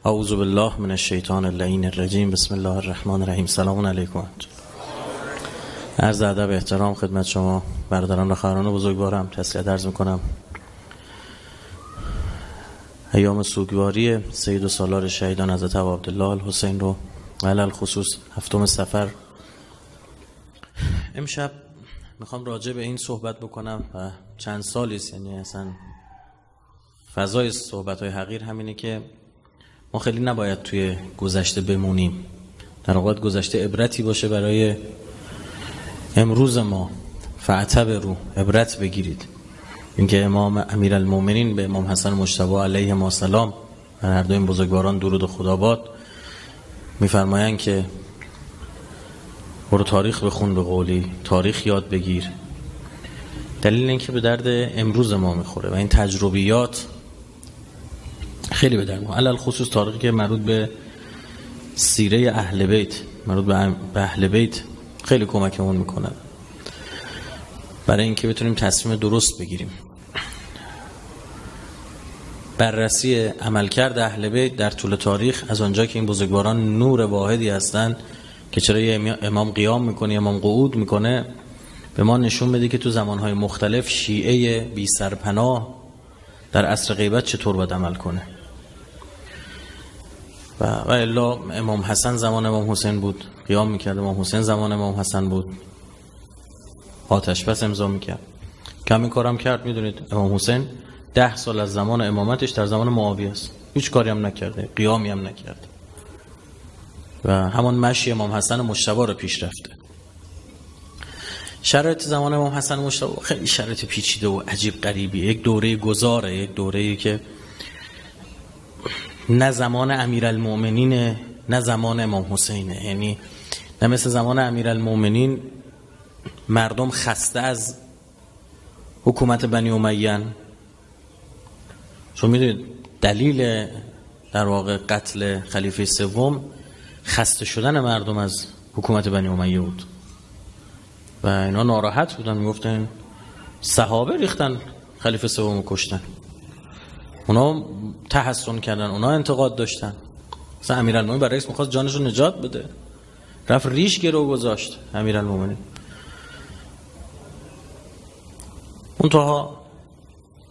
اعوذ بالله من الشیطان اللعین الرجیم. بسم الله الرحمن الرحیم. سلام علیکم. عرض ادب احترام خدمت شما برادران و خواهران بزرگوارم تسلیت عرض میکنم. ایام سوگواری سید و سالار شهیدان حضرت ابا عبدالله الحسین رو علل خصوص 7 صفر امشب میخوام راجع به این صحبت بکنم و چند سالی است، یعنی اصلا فضای صحبت‌های حقیر همینه که ما خیلی نباید توی گذشته بمونیم، در واقع گذشته عبرتی باشه برای امروز ما. فاعتبروا، عبرت بگیرید. اینکه امام امیرالمومنین به امام حسن مجتبی علیه السلام و هر دو این بزرگواران درود و خداباد میفرمایند که برو تاریخ بخون، به قولی تاریخ یاد بگیر. دلیل اینکه به درد امروز ما میخوره و این تجربیات خیلی به درد ما، علل خصوص تاریخی که مربوط به سیره اهل بیت، مربوط به اهل بیت خیلی کمکمون میکنه برای اینکه بتونیم تصمیم درست بگیریم. بررسی عملکرد اهل بیت در طول تاریخ، از آنجا که این بزرگواران نور واحدی هستند که چرا یه امام قیام میکنه، امام قعود میکنه، به ما نشون بده که تو زمانهای مختلف شیعه بی سرپناه در عصر غیبت چطور باید عمل کنه. و الا امام حسن زمان امام حسین بود قیام میکرد، امام حسین زمان امام حسن بود آتش بس امضا میکرد. کمی کارم کرد. میدونید امام حسین 10 سال از زمان امامتش در زمان معاویه است، هیچ کاری هم نکرده، قیامی هم نکرده و همون مشی امام حسن مجتبی رو پیش رفته. شرایط زمان امام حسن مجتبی خیلی شرایط پیچیده و عجیب غریبی، یک دوره گذاره، یک دوره‌ای که نه زمان امیرالمومنین نه زمان امام حسینه. یعنی نه مثل زمان امیرالمومنین مردم خسته از حکومت بنی امیه، چون میدونید دلیل در واقع قتل خلیفه سوم خسته شدن مردم از حکومت بنی امیه بود و اینا ناراحت بودن، میگفتن صحابه ریختن خلیفه سوم کشتن، اونا تحسن کردن، اونا انتقاد داشتن. مثلا امیرالمومنین برای رئیس میخواست جانش رو نجات بده، رفت ریش گرو گذاشت امیرالمومنین.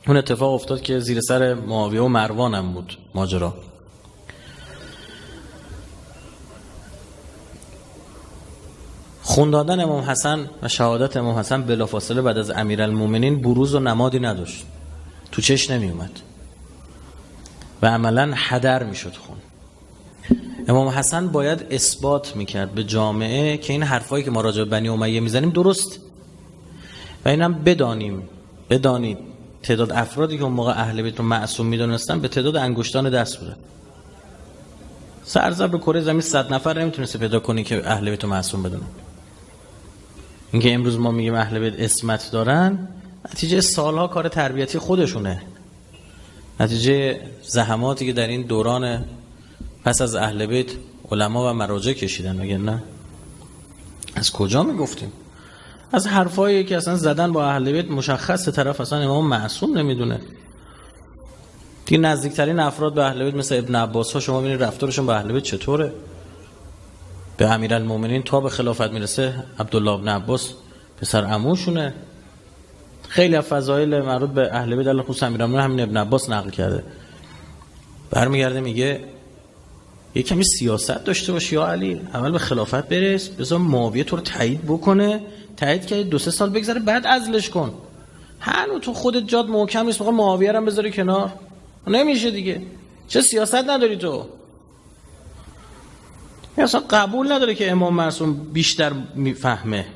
اون اتفاق افتاد که زیر سر معاویه و مروان هم بود ماجرا. خون دادن امام حسن و شهادت امام حسن بلافاصله بعد از امیرالمومنین بروز و نمادی نداشت، تو چش نمی اومد و عملا هدر میشد خون. امام حسن باید اثبات میکرد به جامعه که این حرفایی که ما راجع به بنی امیه میزنیم درست و اینم بدانید تعداد افرادی که اون موقع اهل بیت رو معصوم میدونستن به تعداد انگشتان دست بوده. سرزب کره زمین 100 نفر نمیتونسته پیدا کنی که اهل بیت رو معصوم بدونن. اینکه امروز ما میگیم اهل بیت عصمت دارن، نتیجه سالها کار تربیتی خودشونه، نتیجه زحماتی که در این دوران پس از اهل بیت علما و مراجع کشیدن. مگه نه؟ از کجا میگفتیم؟ از حرفایی که اصلا زدن با اهل بیت مشخص طرف اصلا امام معصوم نمیدونه. دیگه نزدیکترین افراد به اهل بیت مثل ابن عباس ها شما ببینید رفتارشون با اهل بیت چطوره. به امیرالمومنین تا به خلافت میرسه عبدالله ابن عباس پسر عموشونه. خیلی از فضایل مربوط به اهل بیت خصوص امیرالمومنین همین ابن عباس نقل کرده. برمیگرده میگه یه کمی سیاست داشته باشی یا علی، اول به خلافت برس، بذار معاویه تو رو تایید بکنه، تایید که 2-3 سال بگذره بعد عزلش کن. هنوز تو خودت جاد محکم نیست، میخوای معاویه رو هم بذاری کنار، نمیشه دیگه. چه سیاست نداری تو؟ اصلا قبول نداره که امام معصوم بیشتر میفهمه.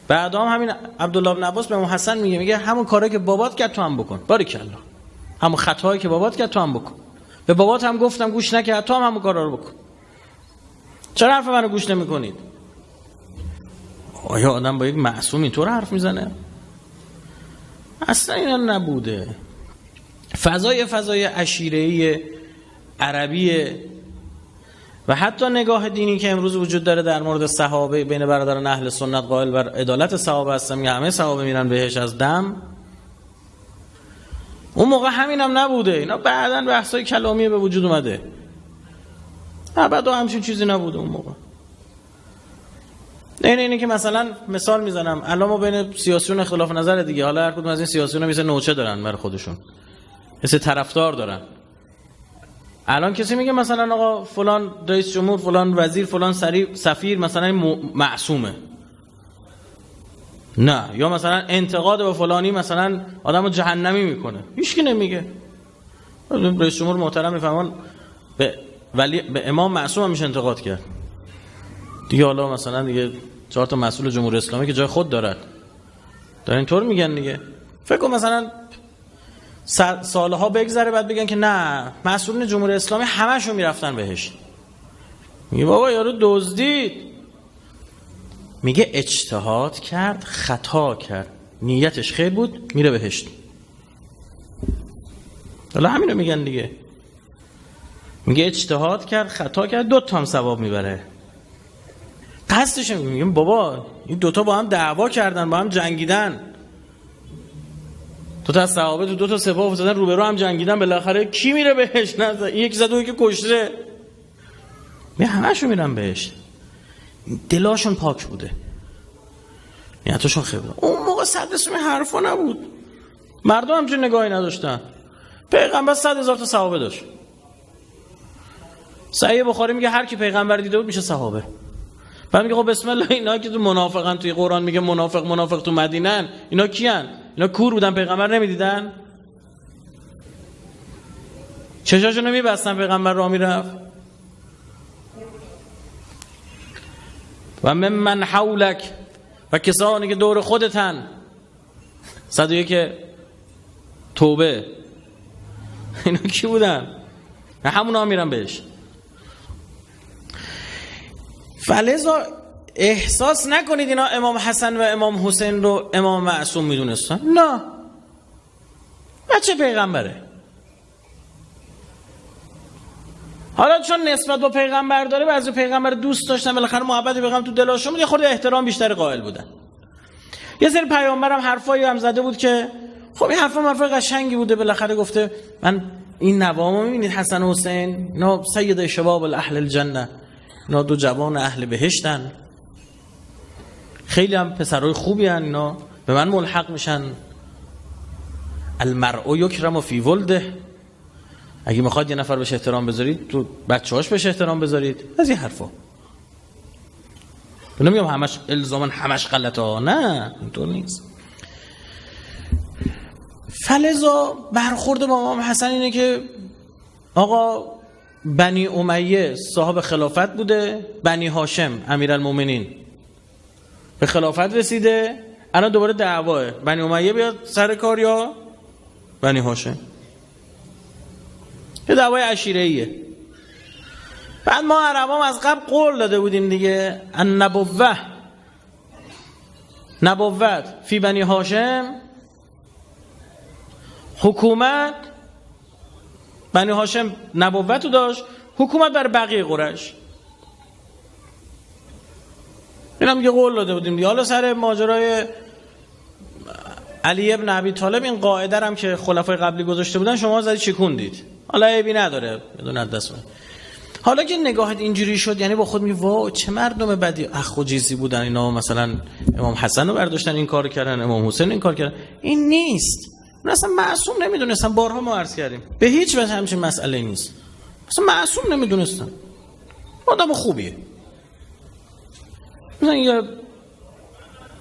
بعد همین عبدالله بن عباس به امام حسن میگه همون کاری که بابات کرد تو هم بکن. باریکلا. همون خطایی که بابات کرد تو هم بکن. به بابات هم گفتم گوش نکرد، تو هم همون کارا رو بکن. چرا حرف منو گوش نمیکنید؟ آیا آدم با یک معصوم اینطور حرف میزنه؟ اصلا اینا نبوده. فضای عشیره‌ای عربیه و حتی نگاه دینی که امروز وجود داره در مورد صحابه بین برادران اهل سنت قائل بر عدالت صحابه هستن، میگه همه صحابه میرن بهش از دم. اون موقع همینم نبوده، اینا بعداً بحثای کلامی به وجود اومده. ابدا همچین چیزی نبوده اون موقع. اینه که مثلا مثال میزنم، الان ما بین سیاسیون اختلاف نظر دیگه، حالا هر کدوم از این سیاسیونا مثل نوچه دارن برای خودشون، مثل طرفدار دارن. الان کسی میگه مثلا آقا فلان رئیس جمهور، فلان وزیر، فلان سفیر مثلا معصومه، نه، یا مثلا انتقاد به فلانی مثلا آدمو جهنمی میکنه، هیچکی نمیگه. رئیس جمهور محترم میفهمن به امام معصوم هم میشه انتقاد کرد دیگه. حالا مثلا دیگه 4 تا مسئول جمهوری اسلامی که جای خود دارن اینطور میگن دیگه. فکر کن مثلا سالها بگذره بعد بگن که نه، مسئولین جمهوری اسلامی همشون میرفتن بهشت. میگه بابا یارو دزدید. میگه اجتهاد کرد، خطا کرد، نیتش خیر بود، میره بهشت. حالا همینو میگن دیگه. میگه اجتهاد کرد، خطا کرد، 2 تا هم ثواب میبره. قصدش میگم بابا این 2 تا با هم دعوا کردن، با هم جنگیدن، 2 تا از صحابه 2 تا سپاه افتادن روبرو هم جنگیدن، بالاخره کی میره بهش؟ نه یکی زد و یکی کشته. میگه همشون میرن بهش. دلاشون پاک بوده، نیتشون خیر بود. اون موقع 100 اسم حرفا نبود، مردم همچین نگاهی نداشتن. پیغمبر 100,000 تا صحابه داشت. صحیح بخاری میگه هر کی پیغمبر دیده بود میشه صحابه. بعد میگه خب بسم الله، اینا که تو منافقن، توی قرآن میگه منافق تو مدینن، اینا کیان؟ اینا کور بودن، پیغمبر نمیدیدن؟ چشاشونو میبستن پیغمبر راه میرفت؟ و من حولک، و کسانی که دور خودتن. 101 توبه، اینا کی بودن؟ همونا میرن بهش. فلذا احساس نکنید اینا امام حسن و امام حسین رو امام معصوم میدونستن. نه، بچه پیغمبره. حالا چون نسبت با پیغمبر داره، بعضی پیغمبر دوست داشتن، بالاخره محبت پیغمبر تو دلشون بود، یه خورده احترام بیشتر قائل بودن. یه سری پیامبرم حرفایی هم زده بود که خب این حرف قشنگی بوده، بالاخره گفته من این نوامو میبینید حسن و حسین، اینا سید شباب اهل الجنه، اینا 2 جوان اهل بهشتن، خیلی هم پسرای خوبی هن، اینا به من ملحق میشن. المرء یکرم فی ولده، اگه میخواد یه نفر بهش احترام بذارید تو بچه‌هاش بهش احترام بذارید. از این حرفا نمیگم همش الزاما همش غلطه ها، نه اینطور نیست. فلذا برخورد با امام حسن اینه که آقا بنی امیه صاحب خلافت بوده، بنی هاشم امیرالمومنین به خلافت رسیده، الان دوباره دعواه بنی امیه بیاد سر کار یا بنی هاشم. یه دعوای عشیره‌ایه. بعد ما عربام از قبل قول داده بودیم دیگه، نبوت فی بنی هاشم، حکومت بنی هاشم نبوت رو داشت، حکومت بر بقیه قریش. این هم یه قول داده بودیم دیگه. حالا سر ماجرای علی ابن ابی طالب این قاعده هم که خلفای قبلی گذاشته بودن شما زدید چکوندید، حالا عیبی نداره، بدون دست من. حالا که نگاهت اینجوری شد، یعنی با خود میگی وا چه مردم بدی، اخ و جیزی بودن اینا، مثلا امام حسن رو برداشتن این کار کردن، امام حسین این کار کردن. این نیست. اون اصلا معصوم نمیدونستن، بارها ما عرض کردیم، به هیچ وجه همچین مسئله نیست. اصلا معصوم نمیدونستن، آدم خوبیه.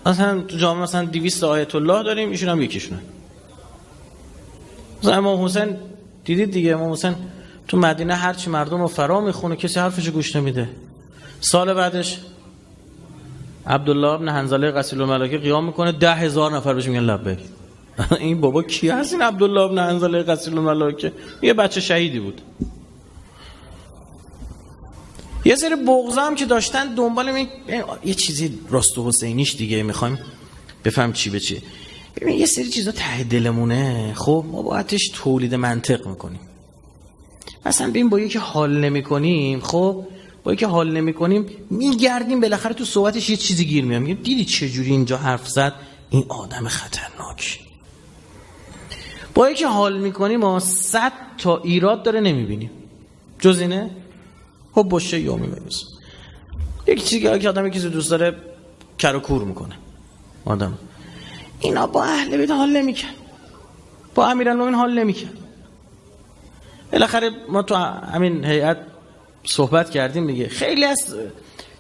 مثلا تو جامعه مثلا 200 آیت الله داریم، ایشون هم یکیشونه. مثلا امام حسین دیدید دیگه، امام حسین تو مدینه هرچی مردم رو فرا میخونه کسی حرفش گوش نمیده. سال بعدش عبدالله ابن حنظله غسیل الملائکه قیام میکنه، 10,000 نفر بهش میگن لبیک. این بابا کی هست این عبدالله ابن حنظله غسیل الملائکه؟ یه بچه شهیدی بود. یه سری بغضا هم که داشتن دنبال یه چیزی راست و حسینیش دیگه، میخوایم بفهم چی به چی. ببین یه سری چیزا ته دلمونه، خب ما باعثش تولید منطق میکنیم. مثلا ببین با یکی حال نمیکنیم، خب با یکی حال نمیکنیم میگردیم بالاخره تو صحبتش یه چیزی گیر میام، میگم دیدی چه جوری اینجا حرف زد، این آدم خطرناک. با اینکه حال میکنیم ما 100 تا ایراد داره نمیبینیم جز اینه. خب باشه یا میبینیست یک چیزی که آدم کسی دوست داره کر و کور میکنه آدم. اینا با اهل بیت حال نمیکن، با امیرالمومنین حال نمیکن. بالاخره ما تو همین هیئت صحبت کردیم دیگه، خیلی از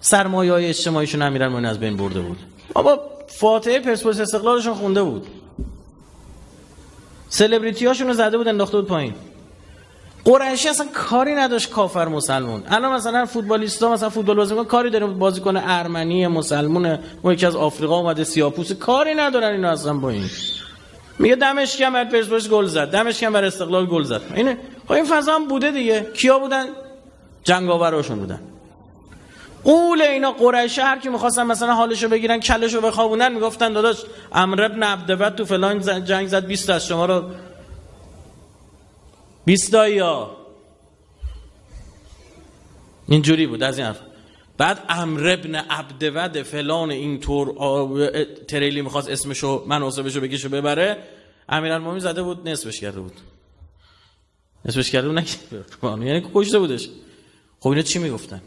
سرمایه‌های اجتماعیشون امیرالمومنین از بین برده بود. بابا فاتحه پرسپولیس استقلالشون خونده بود، سلبریتی هاشون رو زده بود انداخته بود پایین. قریشی اصلا کاری نداشت کافر مسلمون. الان مثلا فوتبالیستا مثلا فوتبال بازی میکنن، کاری داره بازیکن ارمنی مسلمونه ما یکی از آفریقا اومده سیاه‌پوست، کاری ندارن اینا اصلا با این. میگه دمشق هم بر پرسپولیس گل زد، دمشق هم بر استقلال گل زد. اینه خب این فضا هم بوده دیگه. کیا بودن؟ جنگاوراشون بودن. قول اینا قریش هر کی می‌خواستن مثلا حالشو بگیرن کلشو بخوابونن میگفتن داداش عمرو بن عبدود تو فلان جنگ زد 20 تا شما رو 20 یا اینجوری بود از این حرف. بعد عمرو بن عبدود فلان اینطور تریلی می‌خواست اسمشو مناسبشو بگیشو ببره، امیرالمومنین زده بود نصفش کرده بود. نصفش کرده بود نه یعنی کشته بودش. خب اینا چی میگفتن؟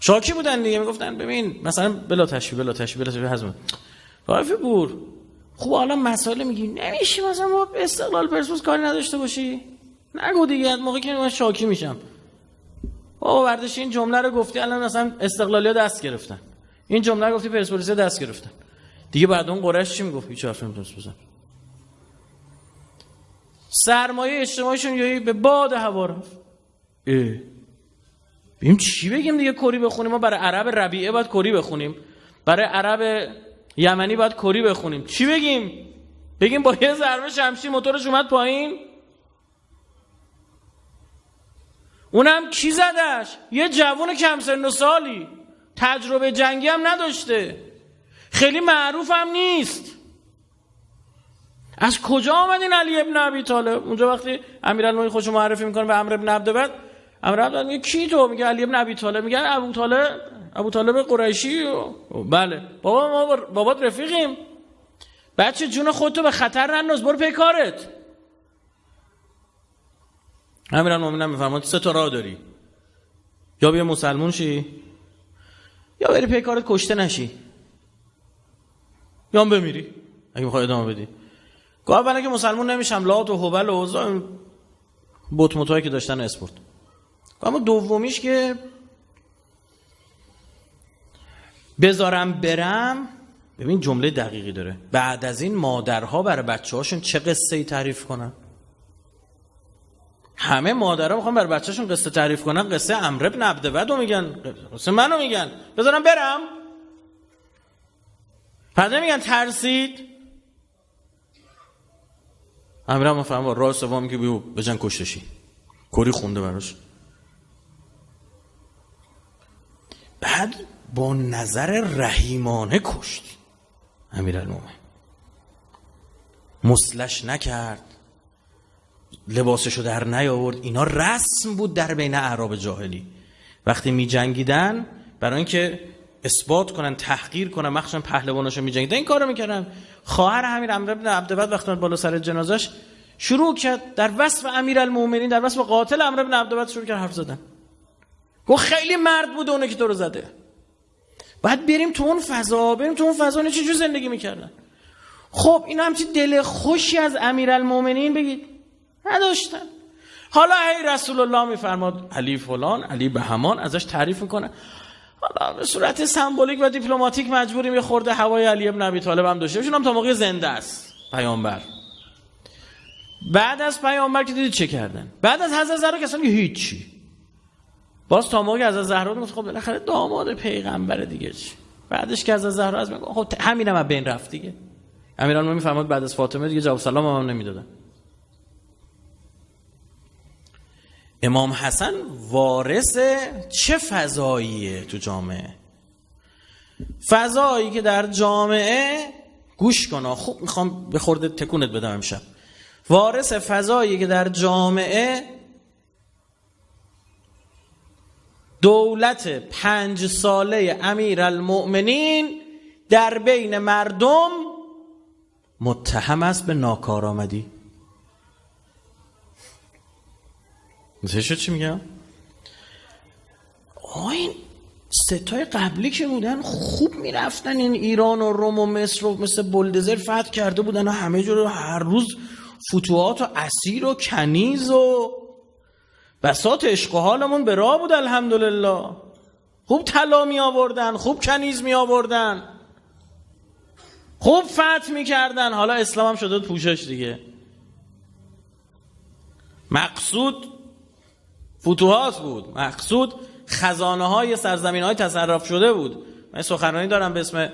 شاکی بودن دیگه، میگفتن ببین مثلا بلا تشبیه حزم رافی بور خوب حالا مسائل میگی نمیشه مثلا ما استقلال پرسپولیس کاری نداشته باشی، نگو دیگه موقعی که من شاکی میشم. بابا برداشت این جمله رو گفتی الان مثلا استقلالیا دست گرفتن، این جمله رو گفتی پرسپولیس دست گرفتن دیگه، بعد اون قریش چی میگفت؟ هیچ حرفی نمیتونست بزنه. سرمایه اجتماعیشون یهی به باد هوا رفت. بیم چی بگیم دیگه؟ کری بخونیم؟ ما برای عرب ربیعه باید کری بخونیم، برای عرب یمنی باید کری بخونیم. چی بگیم؟ بگیم با یه ضربه شمشیر موتورش اومد پایین؟ اونم کی زدش؟ یه جوون کم سن و سالی، تجربه جنگی هم نداشته، خیلی معروف هم نیست. از کجا آمد این علی ابن ابی طالب؟ اونجا وقتی امیرالمومنین خودشو معرفی میکنه به عمرو بن عبدود، عمرو بن میگه کی تو؟ میگه علی ابن ابی طالب. میگه ابو طالب قریشی. بله بابا ما بابات رفیقیم، بچه جون خودتو به خطر ننداز، برو پی کارت. امیرالمومنین میفرماد 3 تا راه داری، یا بیا مسلمون شی، یا بری پی کارت کشته نشی، یا هم بمیری اگه میخوای ادامه بدی. گفت اولا که مسلمون نمیشم، لات و هبل و عزا بت متایی که داشتن اسپورت. اما دومیش که بذارم برم. ببین جمله دقیقی داره، بعد از این مادرها برای بچه‌هاشون چه قصه‌ای تعریف کنن؟ همه مادرها میخوان برای بچه‌شون قصه تعریف کنن، قصه عمرو بن عبدود رو میگن، قصه منو میگن. بذارم برم؟ پس میگن ترسید. امیرم میفهمه راه سوم که بیو بجن کشتشی، کری خونده براش. بعد با نظر رحیمانه کشت امیرالمومنین، مسلش نکرد، لباسشو در نیاورد. اینا رسم بود در بین اعراب جاهلی، وقتی می جنگیدن برای اینکه اثبات کنن تحقیر کنن مخصوصا پهلواناشو می جنگیدن این کارو میکردن. خواهر همین عمرو بن عبدود وقتی بالا سر جنازش شروع کرد در وصف امیرالمومنین، در وصف قاتل عمرو بن عبدود شروع کرد حرف زدن. گفت خیلی مرد بود اونه که تو رو زده. بعد بریم تو اون فضا، اینا چه جور زندگی میکردن. خب اینا همچی دل خوشی از امیرالمومنین بگید نداشتن. حالا ای رسول الله میفرماد علی فلان، علی بهمان، ازش تعریف میکنه. حالا به صورت سمبولیک و دیپلماتیک مجبوریم یه خورده هوای علی ابن ابی طالب هم داشته باشیم، هم تا موقع زنده است پیامبر. بعد از پیامبر که دیدید چه کردن؟ بعد از حضرت زهرا که اصلا هیچی. باز تا موقع از زهرا گفت خب بالاخره داماد پیغمبر دیگه چی؟ بعدش که از زهرا از میگه خب همینم از بین رفت دیگه. امیرالمومنین میفرماد بعد از فاطمه دیگه جواب سلام هم نمیدادن. امام حسن وارث چه فضاییه تو جامعه؟ فضایی که در جامعه گوش کن خوب میخوام به خورده تکونت بدم امشب. وارث فضایی که در جامعه دولت 5 ساله امیرالمؤمنین در بین مردم متهم است به ناکارآمدی. شد چی میگم؟ این ستای قبلی که بودن خوب میرفتن، این ایران و روم و مصر و مثل بلدزر فتح کرده بودن و همه جور هر روز فتوحات و اسیر و کنیز و بساط عشق و حالمون به راه بود الحمدلله. خوب طلا می آوردن، خوب کنیز می آوردن، خوب فتح می کردن. حالا اسلام هم شده پوشش دیگه. مقصود فتوحات بود، مقصود خزانه های سرزمین های تصرف شده بود. من سخنرانی دارم به اسم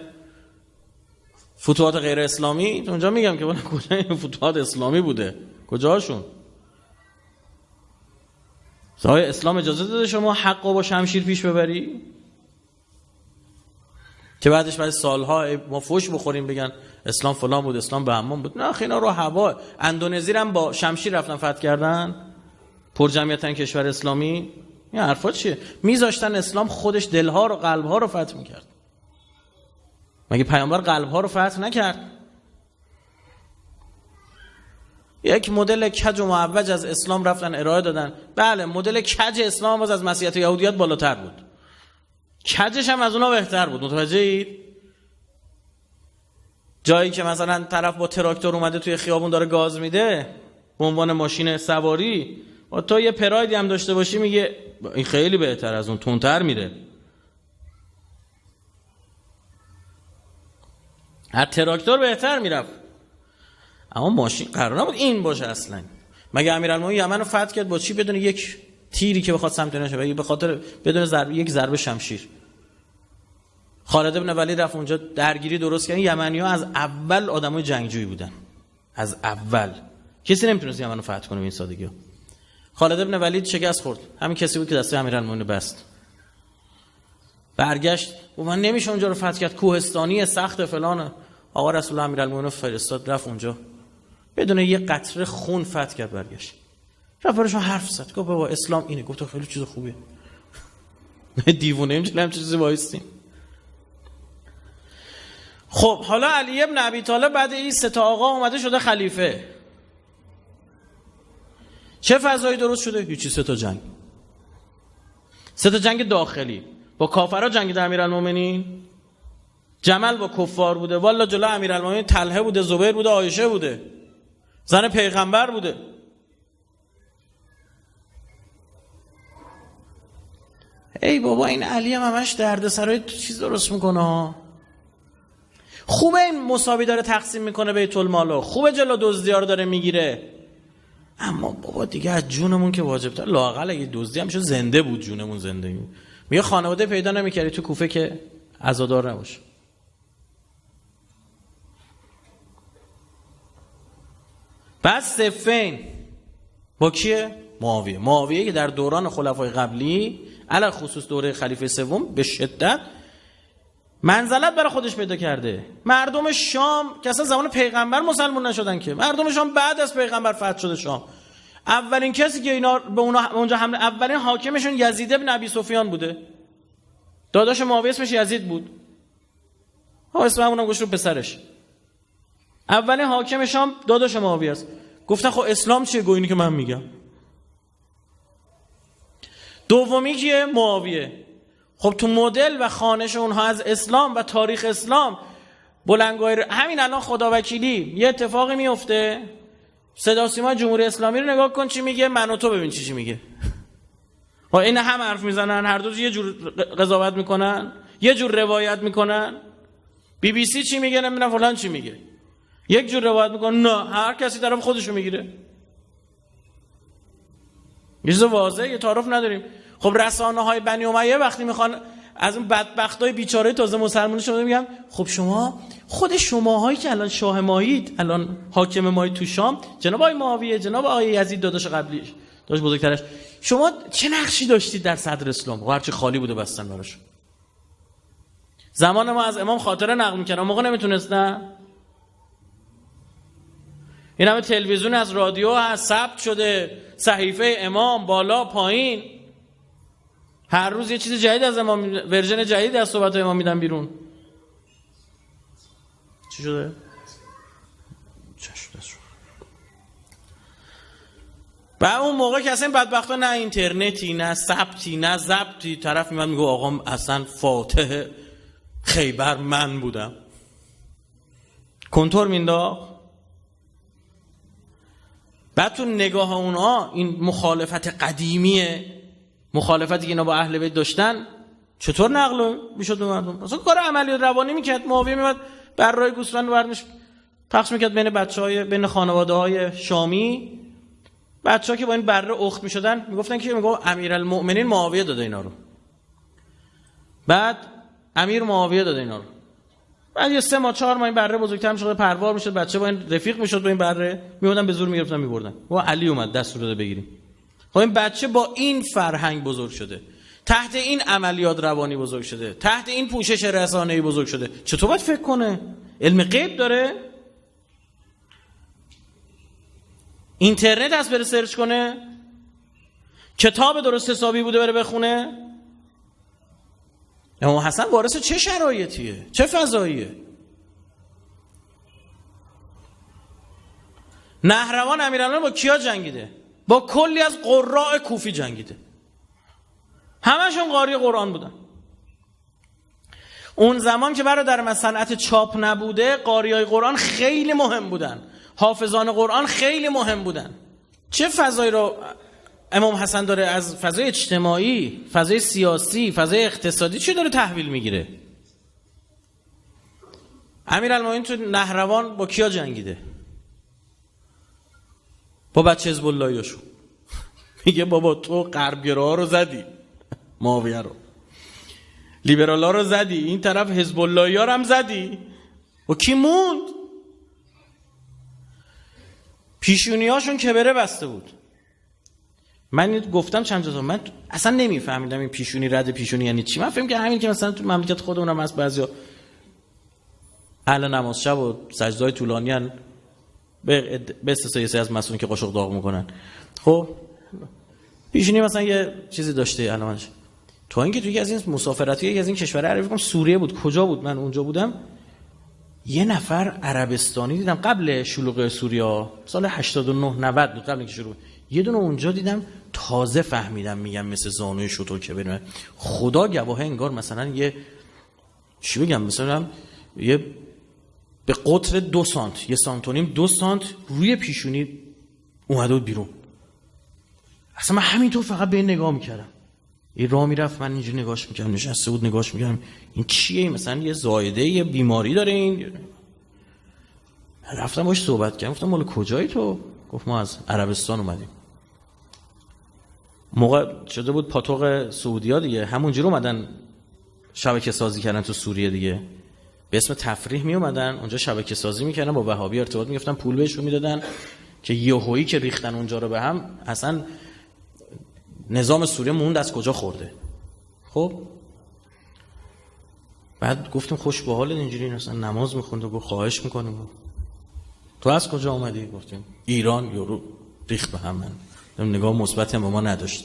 فتوحات غیر اسلامی، اونجا میگم که کجا این فتوحات اسلامی بوده؟ کجاشون؟ آیا اسلام اجازه داده شما حق رو با شمشیر پیش ببری؟ که بعدش بعد سالها ما فوش بخوریم بگن اسلام فلان بود، اسلام بهمان بود. نه اینا رو هوا. اندونزی هم با شمشیر رفتن فتح کردن، پر جمعیتن کشور اسلامی. این حرفا چیه؟ میذاشتن اسلام خودش دلها رو قلبها رو فتح میکرد. مگه پیامبر قلبها رو فتح نکرد؟ یک مدل کج و معوج از اسلام رفتن ارائه دادن. بله مدل کج اسلام باز از مسیحیت و یهودیت بالاتر بود، کجش هم از اونا بهتر بود. متوجه اید؟ جایی که مثلا طرف با تراکتور اومده توی خیابون داره گاز میده به عنوان ماشین سواری، و تو یه پرایدی هم داشته باشی میگه این خیلی بهتر از اون، تندتر میره. از تراکتور بهتر میرفت. اما ماشین قرار نبود این باشه اصلا. مگه امیرالمومنین یمن رو فتح کرد با چی؟ بدون یک تیری که بخواد سمت نشه، به خاطر بدون یک ضربه شمشیر. خالد بن ولید رفت اونجا درگیری درست کرد. یمنی‌ها از اول آدمای جنگجویی بودن، از اول کسی نمیتونست یمن رو فتح کنه به این سادگی. خالد بن ولید شکست خورد، همین کسی بود که دسته امیرالمومنین بست. برگشت و من نمیشه اونجا رو فتح کرد، کوهستانی سخت فلانه. آقا رسول الله امیرالمومنین فرستاد، رفت اونجا بدون یه قطره خون فتح کرد. برگشت رفت براشون حرف زد، گفت بابا اسلام اینه. گفت خیلی چیز خوبیه. دیوونه ایم چه چیزی وایستیم. خب حالا علی ابن ابی طالب بعد این سه تا آقا اومده شده خلیفه. چه فضایی درست شده؟ هیچی. سه تا جنگ داخلی با کافرها جنگ امیرالمومنین. جمل با کفار بوده، والا جلو امیرالمومنین طلحه بوده، زبیر بوده، عایشه بوده، زن پیغمبر بوده. ای بابا این علی هم همش دردسرای چیز درست میکنه. خوبه این مساوی داره تقسیم میکنه بیت المال، خوبه جلو دزدی‌ها رو داره میگیره، اما بابا دیگه از جونمون که واجب تر. لااقل اگه دزدی هم شد زنده بود، جونمون زندگی. میگه خانواده پیدا نمیکردی تو کوفه که عزادار نباشه. بعد صفین با کیه؟ معاویه که در دوران خلفای قبلی علی خصوص دوره خلیفه سوم به شدت منزلت برای خودش پیدا کرده. مردم شام که اصلا زمان پیغمبر مسلمان نشدن که، مردم شام بعد از پیغمبر فتح شده شام. اولین کسی که اینا به اونجا حمله، اولین حاکمشون یزید بن ابی سفیان بوده. داداش معاویه اسمش یزید بود، اسم همونم گوش رو پسرش. اولین حاکم شام داداش معاویه است. گفتن خب اسلام چیه؟ گو اینی که من میگم. دومی کیه؟ معاویه. خب تو مدل و خوانش اونها از اسلام و تاریخ اسلام بلندگوی همین الان خداوکیلی یه اتفاقی میفته، صدا سیما جمهوری اسلامی رو نگاه کن چی میگه، من و تو ببین چی میگه. ها این هم حرف میزنن، هر دو یه جور قضاوت میکنن، یه جور روایت میکنن. بی بی سی چی میگه، نمیدونم فلان چی میگه، یک جور روایت میکنن. نه هر کسی طرف خودشو میگیره. چیز واضحه، یه تعارف نداریم. خب رسانه‌های بنی امیه وقتی میخوان از اون بدبختای بیچاره تازه مسلمان شده میگم خب شما خود شماهایی که الان شاه مایید، الان حاکم مایید تو شام، جناب آقای معاویه، جناب آقای یزید داداش قبلیش، داداش بزرگترش، شما چه نقشی داشتید در صدر اسلام؟ هرچی خالی بوده بستن براش. زمان ما از امام خاطره نقل می‌کردن، موقع نمیتونستن. این همه تلویزیون از رادیو هست، ثبت شده، صحیفه امام بالا پایین، هر روز یه چیز جدید از امام، ورژن جدید از صحبت امام میدن بیرون. چی شده؟ و اون موقع که اصلا بدبختا نه اینترنتی نه ثبتی نه ضبطی، طرف میاد میگه آقا اصلا فاتح خیبر من بودم، کنتور مینداخت. بعد تو نگاه اونها این مخالفت قدیمیه، مخالفتی که اینا با اهل بیت داشتن چطور نقل میشد به مردم؟ اصلا کار عملی روانی میکرد. معاویه میاد برای گوسفند بردمش پخش میکرد بین بچهای بین خانواده‌های شامی. بچه‌ها که با این بره اخت میشدن میگفتن که میگه امیرالمؤمنین معاویه داده اینا رو. بعد امیر معاویه داده اینا رو. بعد یه 3 ماه 4 ماه این بره بزرگتر میشد، پروار میشد، بچه با این رفیق میشد با این بره، میومدن به زور میگرفتن میبردن. و علی اومد دستور داده بگیریم. خب این بچه با این فرهنگ بزرگ شده، تحت این عملیات روانی بزرگ شده، تحت این پوشش رسانه‌ای بزرگ شده. چطور باید فکر کنه؟ علم غیب داره؟ اینترنت هست بره سرچ کنه؟ کتاب درست حسابی بوده بره بخونه؟ امام حسن وارث چه شرایطیه؟ چه فضاییه؟ نهروان امیرالمومنین با کیا جنگیده؟ با کلی از قراء کوفی جنگیده، همشون قاری قرآن بودن. اون زمان که برادر من صنعت چاپ نبوده، قاریای قرآن خیلی مهم بودن، حافظان قرآن خیلی مهم بودن. چه فضایی رو امام حسن داره از فضای اجتماعی، فضای سیاسی، فضای اقتصادی چی داره تحویل میگیره؟ امیرالمومنین تو نهروان با کیا جنگیده؟ با بچه حزب اللهیاشون. میگه بابا تو غربگراها رو زدی، معاویه رو، لیبرالا رو زدی، این طرف حزب اللهیا رو هم زدی، و کی موند؟ پیشونیاشون کبره بسته بود. من گفتم چند تا من اصلا نمیفهمیدم این پیشونی رد پیشونی یعنی چی. من فهمیدم که همین که مثلا تو مملکت خودمونم هست بعضیا اهل نماز شب و سجده‌های طولانی ان، به استثنای سه از مسئولین که قاشق داغ میکنن. خب پیشونی مثلا یه چیزی داشته علامتش. تو اینکه توی یکی از این مسافرتی یکی از این کشورهای عربی فکر کنم سوریه بود، کجا بود، من اونجا بودم، یه نفر عربستانی دیدم قبل شلوغ سوریه سال 89 90 بود، قبل اینکه شروع، یه دونه اونجا دیدم تازه فهمیدم، میگم مثل زانوی شتر که بریم، خدا گواهه انگار مثلا یه چی بگم، مثلا یه به قطر 2 سانت، 1 سانت و نیم 2 سانت روی پیشونی اومده بود بیرون. اصلا من همینطور فقط به این نگاه میکردم، این راه میرفت من اینجوری نگاش میکردم، نشسته بود نگاش میکردم این چیه، مثلا یه زایده یه بیماری داره این. رفتم باش صحبت کردم، گفتم مال کجایی تو؟ گفت ما از عربستان اومدیم. موقع شده بود پاتوق سعودیا دیگه، همونجوری اومدن شبکه سازی کردن تو سوریه دیگه، به اسم تفریح می اومدن اونجا شبکه سازی میکردن، با وهابی ارتباط میگرفتن، پول بهشون میدادن که یهویی که ریختن اونجا رو به هم، اصلا نظام سوریه موند از کجا خورده. خب بعد گفتم خوش به حالت اینجوری، مثلا نماز میخوند و گفت خواهش میکنم تو از کجا اومدی؟ گفتیم ایران. یورو ریخت به هم. من نگاه مثبت هم به ما نداشت،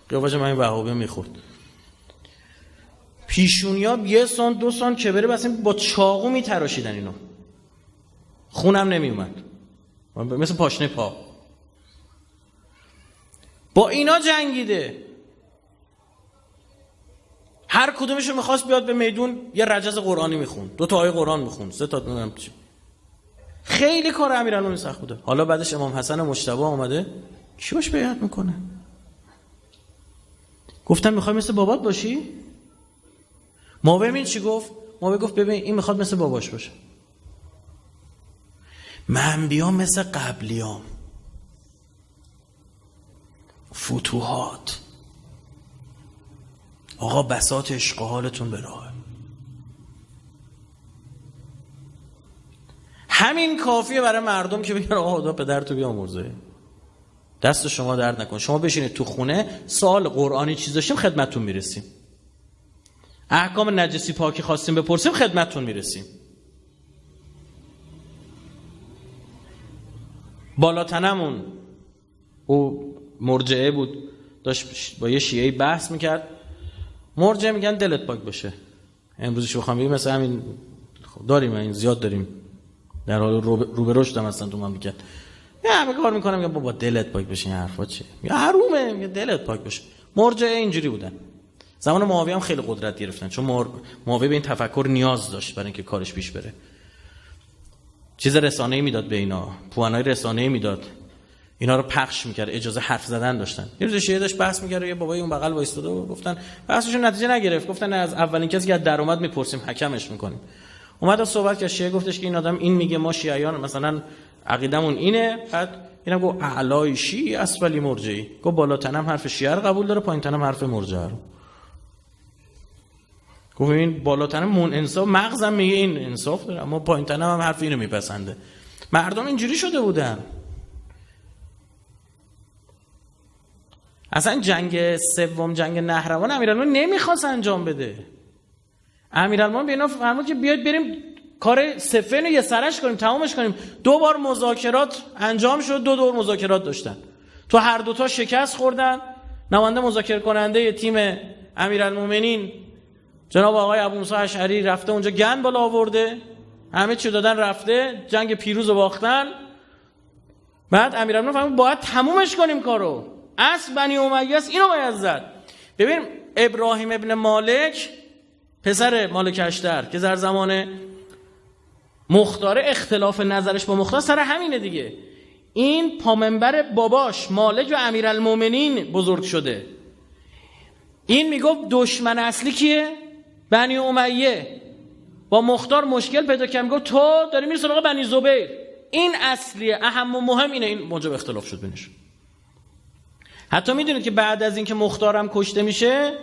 قیافش من این وهابی میخورد. پیشونیا 1 سانت 2 سانت که بره بس با چاقو میتراشیدن اینو، خونم نمیومد، مثل پاشنه پا. با اینا جنگیده، هر کدومشو میخواست بیاد به میدون یه رجز قرآنی میخون، 2 تا آیه قرآن میخون، 3 تا نمیدونم چی. خیلی کار امیرالمومنین سخت بوده. حالا بعدش امام حسن مجتبی اومده، کی باش بیعت میکنه؟ گفتم میخوای مثل بابات باشی؟ معاویه چی گفت؟ معاویه گفت ببین این میخواد مثل باباش باشه، من بیام مثل قبلیام، فتوحات آقا بساط عشق و حالتون به راه. همین کافیه برای مردم که بگن آقا خدا پدرتو بیامرزه، دست شما درد نکن، شما بشینید تو خونه، سوال قرآنی چیز داشتیم خدمتتون میرسیم، احکام نجسی پاکی خواستیم بپرسیم خدمتتون میرسیم. بالاتنمون او مرجعه بود، داشت با یه شیعه‌ای بحث میکرد، مرجعه میگن دلت پاک باشه، امروزش بخوام بگیم مثلا همین داریم، این زیاد داریم، در حال رو به رشد هم هستن تو مملکت، یا همه کار میکنم میگم بابا دلت پاک بشه، این حرفا چیه؟ یا حرومه، میگه دلت پاک بشه. مرجعه اینجوری بودن. زمان معاویه هم خیلی قدرت گرفتن، چون معاویه به این تفکر نیاز داشت برای اینکه کارش پیش بره. چیز رسانه‌ای میداد به اینا، پوانای رسانه‌ای میداد، اینا رو پخش میکرد، اجازه حرف زدن داشتن. یه روز شیعه داشت بحث میکرد، یه بابای اون بغل وایستاده و گفتن بحثشون نتیجه نگرفت، گفتن از اولین کسی که در اومد میپرسیم، حکمش میکنیم. اومد صحبت کرد، شیعه گفتش که این آدم این میگه ما شیعیان مثلا عقیدمون اینه، بعد اینم گفت اعلای شیعی اسفلی مرجعی، گفت بالاتنم حرف شیعه رو قبول داره، پایین‌تنم حرف مرجعه رو. گفت این بالاتنم مون انصاف، مغزم میگه این انصاف داره، اما پایین‌تنم هم حرف اینو میپسنده. مردم اینجوری شده بودن. اصلا جنگ سوم، جنگ نهروان، امیرالمومنین نمیخواست انجام بده. امیرالمومنین به اینا فرمود که بیاید بریم کار صفین رو یه سرش کنیم، تمامش کنیم. 2 بار مذاکرات انجام شد، 2 دور مذاکرات داشتن، تو هر دوتا شکست خوردن. نماینده مذاکره کننده تیم امیرالمومنین جناب آقای ابو موسی اشعری رفته اونجا، گند بالا آورده، همه چی دادن، رفته جنگ پیروز رو باختن. بعد امیرالمومنین فرمود باید تمومش کنیم کارو، اصل بنی امیه است، اینو باید زد. ببین ابراهیم ابن مالک پسر مالک اشتر که در زمان مختار اختلاف نظرش با مختار سر همینه دیگه، این پامنبر باباش مالک و امیرالمومنین بزرگ شده. این میگفت دشمن اصلی کیه؟ بنی امیه. با مختار مشکل پیدا کرد، میگفت تو داری میری سراغ بنی زبیر، این اصلیه، اهم و مهم اینه. این موجب اختلاف شد بینش. حتی میدونید که بعد از اینکه مختارم کشته میشه،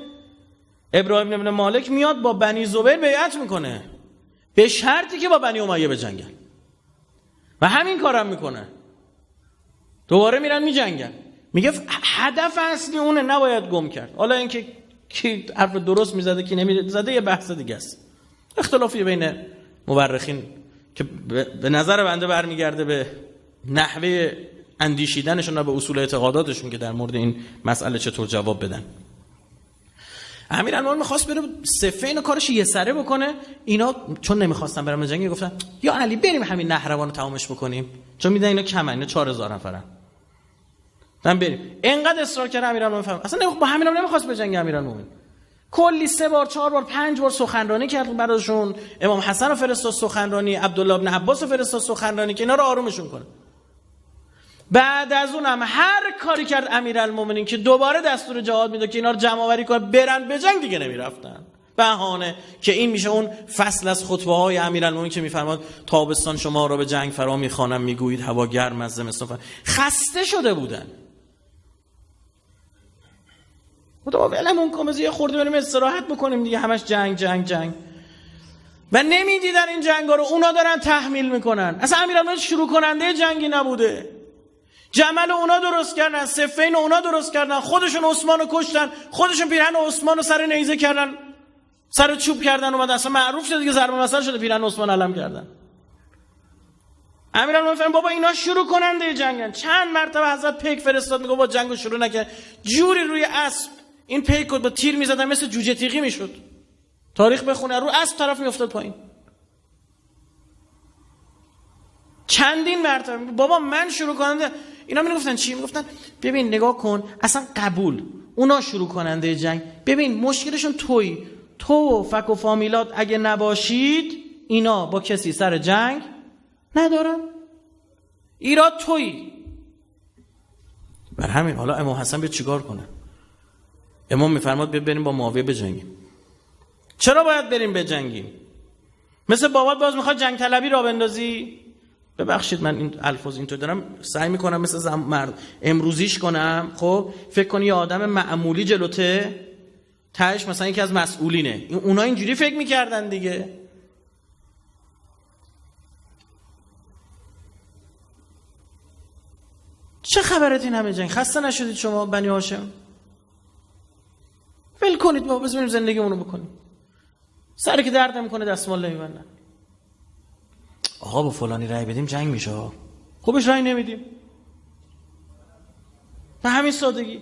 ابراهیم ابن مالک میاد با بنی زبیر بیعت میکنه، به شرطی که با بنی امیه بجنگن، و همین کارم میکنه. دوباره میرن میجنگن. میگه هدف اصلی اونه، نباید گم کرد. حالا اینکه کی حرف درست میزده کی نمیزده یه بحث دیگه است، اختلافی بین مورخین که به نظر بنده برمیگرده به نحوه اندیشیدنشون و به اصول اعتقاداتشون که در مورد این مسئله چطور جواب بدن. امیرالمومنین می‌خواست بره صفین و کارش یه سره بکنه. اینا چون نمی‌خواستن برن جنگ، گفتن یا علی بریم همین نهروان رو تمامش بکنیم، چون میدن اینا کمن، اینا 4000 نفرن، بریم. اینقدر اصرار کرد امیرالمومنین فهم اصلا با همین هم نمی‌خواست بجنگه. امیرالمومنین کلی 3 بار 4 بار 5 بار سخنرانی کرد براشون. امام حسن رو فرستاد سخنرانی، عبدالله ابن عباس رو فرستاد سخنرانی که اینا رو آرومشون کنه. بعد از اونم هر کاری کرد امیرالمومنین که دوباره دستور جهاد میداد که اینا رو جمع آوری کنن برن به جنگ، دیگه نمیرفتن. بهانه که این میشه اون فصل از خطبه های امیرالمومنین که میفرماد تابستان شما را به جنگ فرا میخوانم، میگویید هوا گرم از زمستان. خسته شده بودن. خدا ولمون کن، یه خورده بریم استراحت بکنیم دیگه، همش جنگ جنگ جنگ. و نمیدیدن این جنگا رو، اونا دارن تحمیل میکنن. اصلا امیرالمومنین شروع کننده جنگی نبوده. جمل اونا درست کردن، صفین اونا درست کردن، خودشون عثمانو کشتن، خودشون پیرهن عثمانو سر نیزه کردن، سر چوب کردن، اومد اصلا معروف شده دیگه، ضرب مثل شده، پیرهن عثمان علم کردن. امیرالمومنین فرمود بابا اینا شروع کننده جنگن. چند مرتبه حضرت پیک فرستاد، میگه با جنگو شروع نکن، جوری روی اسب این پیکو با تیر میزدن مثل جوجه تیغی میشد. تاریخ بخونه، رو اسب طرف میافتاد پایین. چندین مرتبه بابا من شروع کننده. اینا میگفتن چی؟ میگفتن ببین نگاه کن، اصلا قبول، اونا شروع کننده جنگ. ببین مشکلشون تویی، تو و فک و فامیلات اگه نباشید اینا با کسی سر جنگ ندارن، ایراد تویی. بر همین حالا امام حسن بیاد چیکار کنه؟ امام میفرماد بریم با معاویه بجنگیم. چرا باید بریم بجنگیم؟ مثل بابات باز میخواد جنگ طلبی را بندازی؟ ببخشید من این الفاظ اینطور دارم سعی میکنم مثل امروزیش کنم. خب فکر کنی یه آدم معمولی جلوته، تهش مثلا یکی از مسئولینه. اونا اینجوری فکر میکردن دیگه. چه خبرت این همه جنگ؟ خسته نشدید شما بنی هاشم؟ ول کنید بابا، بذاریم زندگیمونو بکنیم. سری که درد نمیکنه دستمال نمیبندن. آقا با فلانی رأی بدیم جنگ میشه، خوبش رأی نمیدیم، به همین سادگی.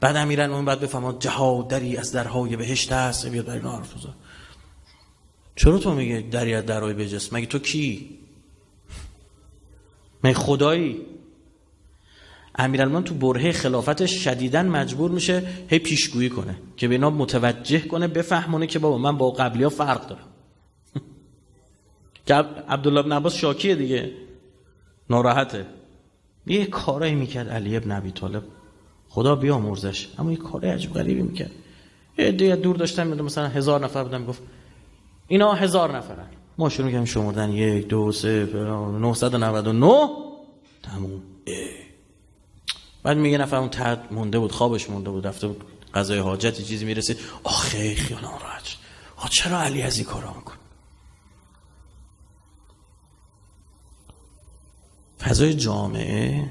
بعد امیرالمومنین بعد بفهمد جهاد دری از درهای بهشت است، بیاد برای اینا حرف بزنه. چرا تو میگه دری از درهای بهشت است؟ مگه تو کی؟ من خدایی. امیرالمومنین تو برهه خلافتش شدیداً مجبور میشه هی پیشگویی کنه که به اینا متوجه کنه، بفهمونه که بابا من با قبلی‌ها فرق دارم. که عبدالله بن عباس شاکیه دیگه، ناراحته. یه کارایی میکرد علی ابن ابی طالب، خدا بیامرزش، اما یه کارای عجیب غریبی میکرد. یه عده دور داشتن میاد، مثلا 1000 نفر بودن، میگفت اینا 1000 نفرن، ما شروع می‌کنیم شمردن 1 2 3 999 تموم. بعد میگه نفر اون تحت مونده بود، خوابش مونده بود، رفته بود قضای حاجت چیزی میرسید، آخه خیالم راحت شد. چرا علی از این کارا میکنه؟ فضای جامعه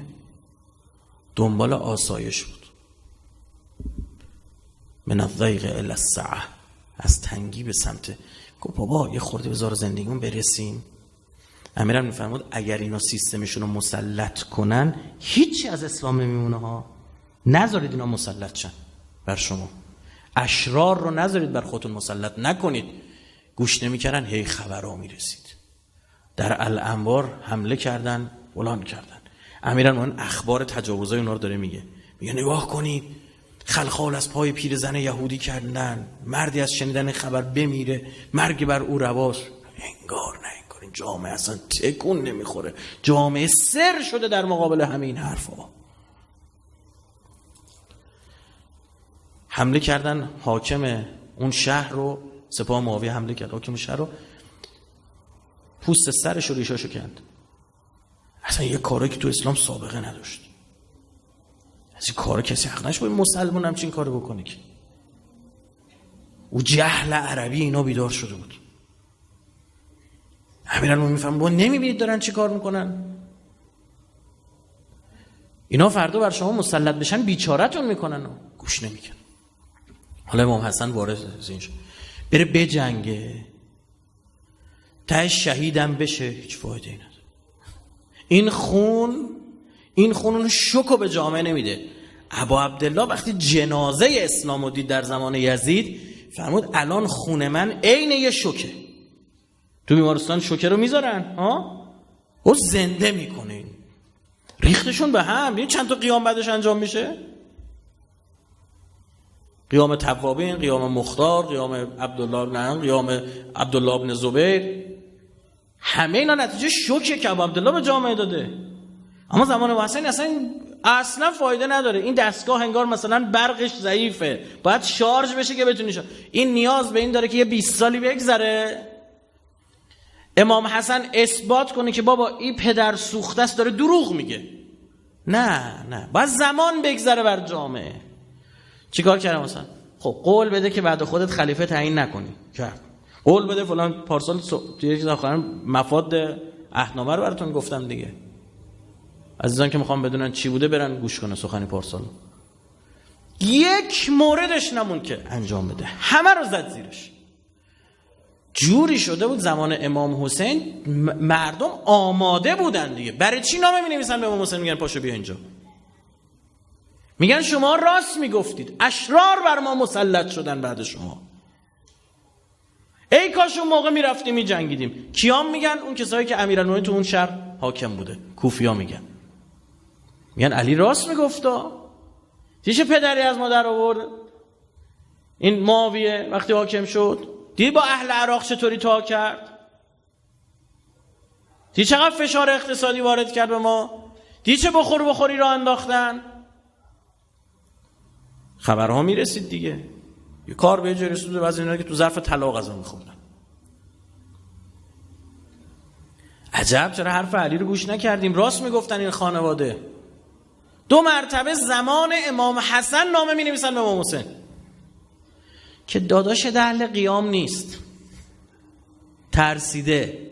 دنبال آسایش بود، من الضیق الی السعه، از تنگی به سمت گفت بابا یه خورده بذار زندگیمون برسیم. امیرم میفرمود اگر اینا سیستمشون رو مسلط کنن هیچی از اسلام نمیمونه ها، نذارید اینا مسلط شن بر شما، اشرار رو نذارید بر خودتون مسلط نکنید. گوش نمیکردن، هی خبرها میرسید، در الانبار حمله کردن، فلان کردن. امیرالمومنین اخبار تجاوزای اونا رو داره میگه نگاه کنید خلخال از پای پیرزن یهودی کردن، مردی از شنیدن خبر بمیره، مرگ بر او رواست. انگار نه انگار این جامعه اصلا تکون نمیخوره، جامعه سر شده در مقابل همه این حرفا. حمله کردن حاکم اون شهر رو، سپاه معاویه حمله کرد حاکم شهر رو، پوست سرش و ریشاشو کند. اصلا یه کاری که تو اسلام سابقه نداشت، از این کارا کسی حق نشه باید مسلمان همچین کارو بکنه که. او جهل عربی اینا بیدار شده بود. امیرالمومنین میفهمن با نمیبینید دارن چی کار میکنن؟ اینا فردا بر شما مسلط بشن بیچاره‌تون میکنن. گوش نمیکنن. حالا امام حسن وارد این شد، بره بجنگه، تهش شهیدم بشه، هیچ فایده ای نداره. این خون اون شوکو به جامعه نمیده. ابا عبدالله وقتی جنازه اسلام رو دید در زمان یزید فرمود الان خون من عین یه شوکه. تو بیمارستان شوکه رو میذارن او زنده میکنه، این ریختشون به هم. این چند تا قیام بعدش انجام میشه، قیام توابین، قیام مختار، قیام عبدالله بن زبیر، همه اینا نتیجه شوکه که ابا عبدالله به جامعه داده. اما زمان حسین اصلا فایده نداره. این دستگاه انگار مثلا برقش ضعیفه، باید شارژ بشه که بتونی این نیاز به این داره که یه 20 سالی بگذره امام حسن اثبات کنه که بابا این پدر سوخته است، داره دروغ میگه. نه باید زمان بگذره بر جامعه. چیکار کردم مثلا؟ خب قول بده که بعد خودت خلیفه تعیین نکنی. کرد. قول بده فلان. پارسال دیگه مفاد عهدنامه رو براتون گفتم دیگه. عزیزان که میخوام بدونن چی بوده برن گوش کنه سخنی پارسال. یک موردش نمون که انجام بده، همه رو زد زیرش. جوری شده بود زمان امام حسین مردم آماده بودن دیگه. برای چی نامه می‌نویسن به امام حسین میگن پاشو بیا اینجا؟ میگن شما راست میگفتید، اشرار بر ما مسلط شدن بعد شما. ای کاش اون موقع میرفتیم میجنگیدیم. کیام میگن؟ اون کسایی که امیرالمومنین تو اون شهر حاکم بوده، کوفیا میگن علی راست میگفتا. چه پدری از مادر آورد این معاویه وقتی حاکم شد؟ دید با اهل عراق چطوری تا کرد؟ دید چقدر فشار اقتصادی وارد کرد به ما؟ دید چه بخوری را انداختن؟ خبرها میرسید دیگه. یه کار به جای رسید بعضی اینا که تو ظرف طلا غذا میخوردن. عجب چرا حرف علی رو گوش نکردیم؟ راست میگفتن این خانواده. 2 مرتبه زمان امام حسن نامه مینویسن به امام حسین که داداش اهل قیام نیست، ترسیده،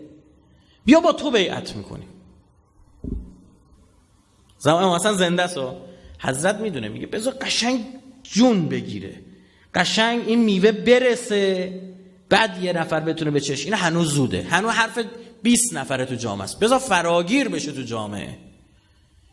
بیا با تو بیعت میکنیم. زمان امام حسن زنده است و حضرت میدونه، میگه بذار قشنگ جون بگیره، قشنگ این میوه برسه، بعد یه نفر بتونه بچشه. این هنوز زوده، هنوز حرف 20 نفره تو جامعه است. بذار فراگیر بشه تو جامعه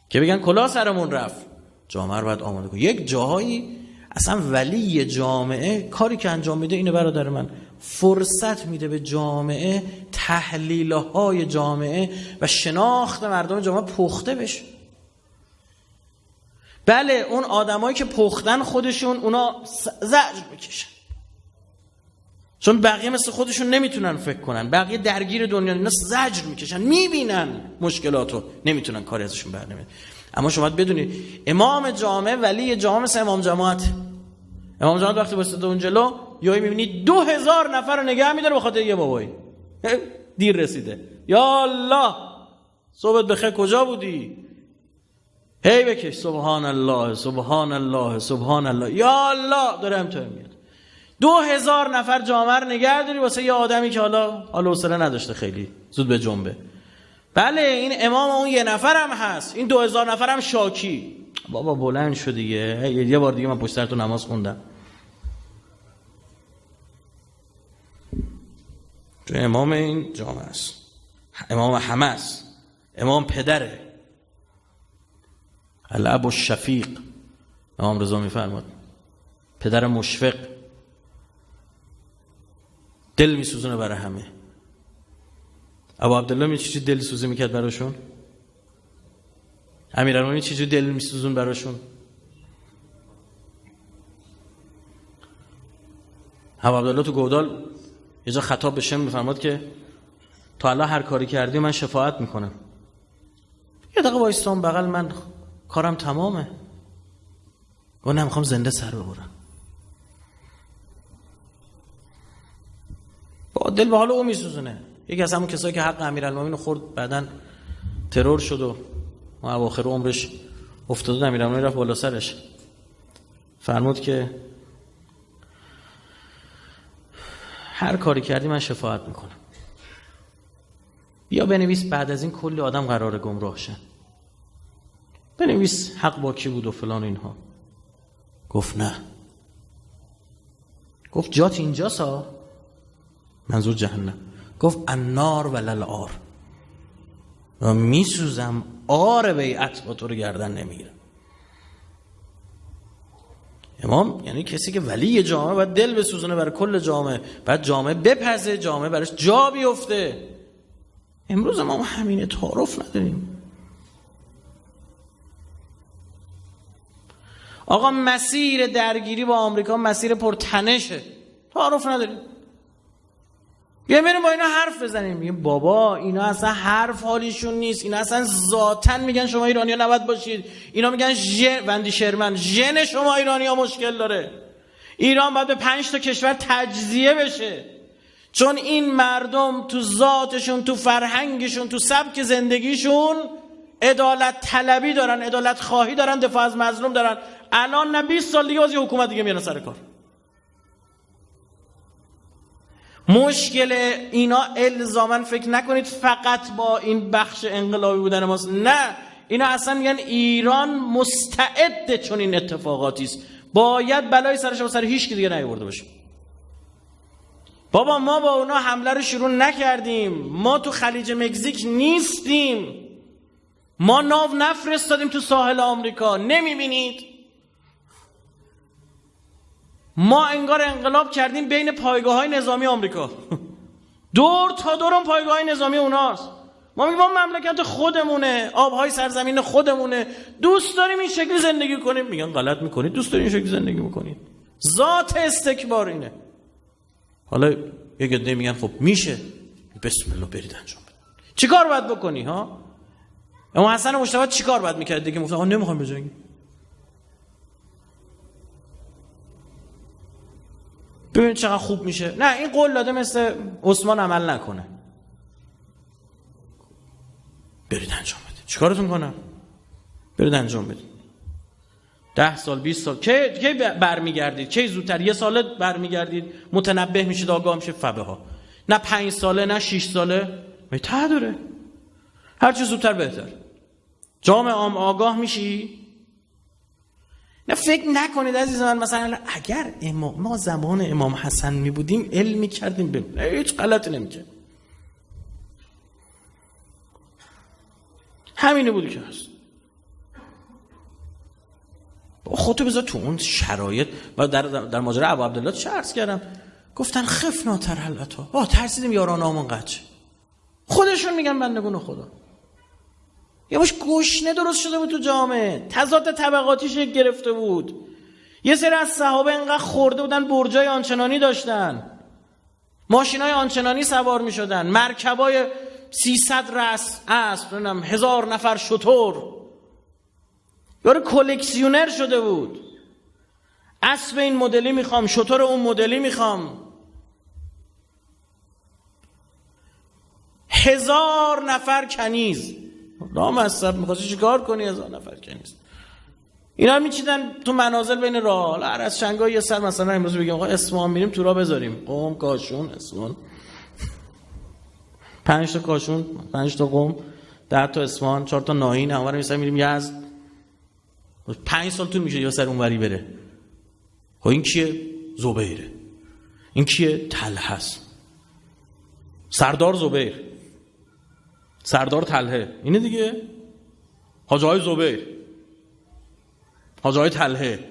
که بگن کلاه سرمون رفت. جامعه رو باید آماده کن. یک جاهایی اصلا ولی جامعه کاری که انجام میده اینه برادر من، فرصت میده به جامعه تحلیل‌های جامعه و شناخت مردم جامعه پخته بشه. بله اون آدمایی که پختن خودشون اونا زجر میکشن، چون بقیه مثل خودشون نمیتونن فکر کنن، بقیه درگیر دنیا اینا زجر میکشن، میبینن مشکلاتو، نمیتونن کاری ازشون بر نمیاد. اما شما باید بدونید امام جامعه ولی جامعه مثل امام جماعت. امام جماعت وقتی واسطه اون جلو یهو میبینید 2000 نفر رو نگه میداره به خاطر یه بابایی دیر رسیده. یا الله صبحت بخیر کجا بودی؟ هی بکش سبحان الله سبحان الله سبحان الله یا الله داره همینطور میاد. 2000 نفر جامعه رو نگه داری واسه یه آدمی که حالا حوصله نداشته خیلی زود به جنبه. بله این امام اون یه نفر هم هست، این 2000 نفر هم شاکی. بابا بلند شو دیگه، یه بار دیگه من پشت سر تو نماز خوندم. تو امام این جامعه است، امام همه است، امام پدره، الاب الشفیق. امام رضا میفرماد پدر مشفق، دل میسوزونه برای همه. ابو عبدالله می چیزی دل سوزی میکرد براشون؟ امیرالمومنین چیزی دل میسوزون براشون؟ ابو عبدالله تو گودال یه جا خطاب به شم میفرماد که تا الله هر کاری کردی من شفاعت میکنم. یه دقیقه وایستم بغل من، کارم تمامه. گفت نه میخوام زنده سر ببرم. با دل به حال او میسوزونه. یکی از همون کسایی که حق امیرالمومنین خورد بعدن ترور شد و اواخر عمرش افتاد، امیرالمومنین رفت بالا سرش فرمود که هر کاری کردی من شفاعت میکنم. یا بنویس بعد از این کلی آدم قراره گمراه شن، بنویس حق با کی بود و فلان اینها. گفت نه. گفت جات اینجاست ها، منظور جهنم. گفت النار ولل آر، و میسوزم آر بیعت با تو رو گردن نمیگیرم. امام یعنی کسی که ولی جامعه باید دل بسوزونه برای کل جامعه، بعد جامعه بپزه، جامعه براش جا بیفته. امروز ما همینه، تعارف نداریم. آقا مسیر درگیری با آمریکا مسیر پرتنشه، تعارف نداریم. بیایم بریم با اینا حرف بزنیم. میگیم بابا اینا اصلا حرف حالیشون نیست، اینا اصلا ذاتاً میگن شما ایرانی‌ها نباید باشید. اینا میگن وندی شرمن ژن شما ایرانی‌ها مشکل داره، ایران باید به 5 تا کشور تجزیه بشه، چون این مردم تو ذاتشون، تو فرهنگشون، تو سبک زندگیشون عدالت طلبی دارن، عدالت خواهی دارن، دفاع از مظلوم دارن. الان نه 20 سال دیگه باز یه حکومت دیگه میاد سر کار. مشکل اینا الزاماً فکر نکنید فقط با این بخش انقلابی بودن ماست، نه، اینا اصلا میگن ایران مستعد چون این اتفاقاتی است، باید بلای سرش با سر هیچ کی دیگه نیاورده باشه. بابا ما با اونا حمله رو شروع نکردیم، ما تو خلیج مکزیک نیستیم، ما ناو نفرستادیم تو ساحل آمریکا، نمیبینید؟ ما انگار انقلاب کردیم بین پایگاه‌های نظامی آمریکا دور تا دورم پایگاه‌های نظامی اوناست. ما میگیم ما مملکت خودمونه، آبهای سرزمین خودمونه، دوست داریم این شکلی زندگی کنیم. میگن غلط میکنید، دوست داریم این شکلی زندگی میکنید. ذات استکبار اینه. حالا یک عده میگن خب میشه، بسم الله برید انجام بدید. چیکار باید بکنی ها؟ اما حسن مجتبی چیکار باید میکرد دیگه؟ گفت آقا نمیخوام بجنگیم. ببین چقدر خوب میشه. نه این قول داده مثل عثمان عمل نکنه. برید انجام بدید. چیکارتون کنم؟ برید انجام بدید. 10 سال 20 سال کی برمیگردید؟ کی زودتر؟ یه ساله برمیگردید، متنبه میشید، آگاه میشه فبه ها. نه 5 ساله نه 6 ساله، ته داره. هر چه زودتر بهتر. جامعه عام آگاه میشی. نه فکر نکنید عزیز من مثلا اگر ما زمان امام حسن می بودیم علم می کردیم، هیچ غلطی نمی‌کرد. همینه بود که هست. خودتو بذار تو اون شرایط. و در ماجرا ابو عبدالله چه عرض کردم؟ گفتن خفنا ترحلتا، ترسیدیم یارانامون قچه. خودشون میگن بندگان خدا. یه باش گشنه درست شده بود تو جامعه، تضاد طبقاتی شکل گرفته بود. یه سری از صحابه انقدر خورده بودن برجای آنچنانی داشتن، ماشینای آنچنانی سوار میشدن، مرکبای 300 رأس اسب، 1000 نفر شتر. یارو کلکسیونر شده بود. اسب این مدلی میخوام، شتر اون مدلی میخوام. 1000 نفر کنیز. لامصب میخواستی چیکار کنی 1000 نفر کنیز؟ اینا میچیدن تو منازل بین راه. هر از شنگای یه سر مثلا امروز بگیم آقا اصفهان میریم تو راه بذاریم قم کاشون اصفهان، 5 تا کاشون، 5 تا قم، 10 تا اصفهان، 4 تا ناهین، همواره مثلا میریم یزد. 5 سال طول میشه یا سر اونوری بره. خب این کیه؟ زبیره. این کیه؟ طلحه است. سردار زبیر، سردار طلحه، اینه دیگه. حاجی های زبیر، حاجی های طلحه.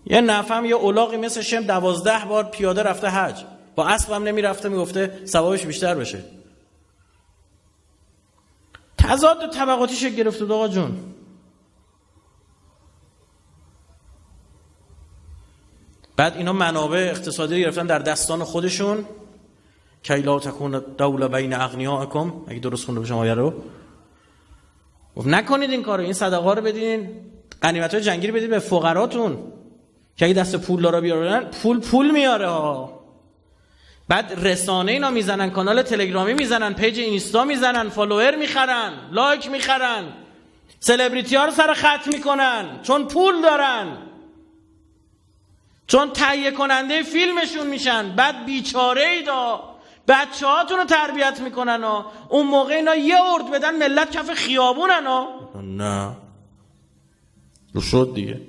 یه نفهم یه الاغی مثل شم 12 بار پیاده رفته حج، با اسب هم نمی رفته، میگفته ثوابش بیشتر بشه. تضاد طبقاتی شکل گرفته آقا جون. بعد اینا منابع اقتصادی گرفتن در دستان خودشون. کی لا تکون دوله بین اغنیاءکم، اگه درست خونده باشم آیه رو، گفت نکنید این کارو، این صدقه رو بدین، غنیمت‌های جنگی رو بدید به فقراتون که اگه دست پول دارا بیارن پول میاره ها. بعد رسانه اینا میزنن، کانال تلگرامی میزنن، پیج اینستا میزنن، فالوور میخرن، لایک میخرن، سلبریتی ها رو سر خط میکنن، چون پول دارن، چون تهیه کننده فیلمشون میشن. بعد بیچاره ایدا بچه هاتون رو تربیت میکنن ها. اون موقع اینا یه ارد بدن ملت کف خیابونن ها. نه رو شد دیگه.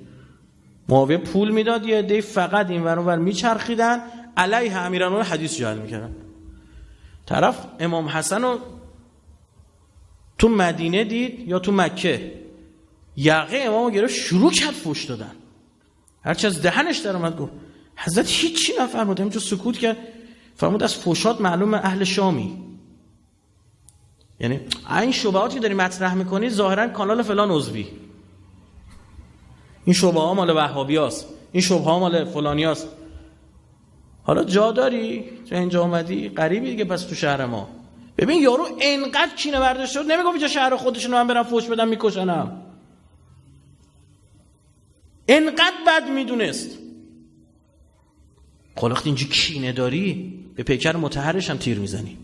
معاویه پول میداد، یه عده فقط این ور اون ور میچرخیدن، علیه امیران حدیث جعل میکردن. طرف امام حسن رو تو مدینه دید یا تو مکه، یقه امامو گرفت شروع کرد فوش دادن. هرچی از دهنش در اومد گفت حضرت هیچی نفرمود، همینجور سکوت کرد. فرمود از فوشات معلوم اهل شامی. یعنی این شبهاتی داری مطرح میکنی ظاهرا کانال فلان عضوی، این شبهه ها مال وهابیاست، این شبهه ها مال فلانیاست. حالا جا داری تو اینجا اومدی غریبی دیگه پس تو شهر ما. ببین یارو انقدر کینه برداشت شد، نمیگم اینجا شهر خودشونو من برم فوش بدم میکشنم، انقدر بد میدونست. خلاقت اینجا کینه داری به پیکر مطهرش هم تیر میزنی.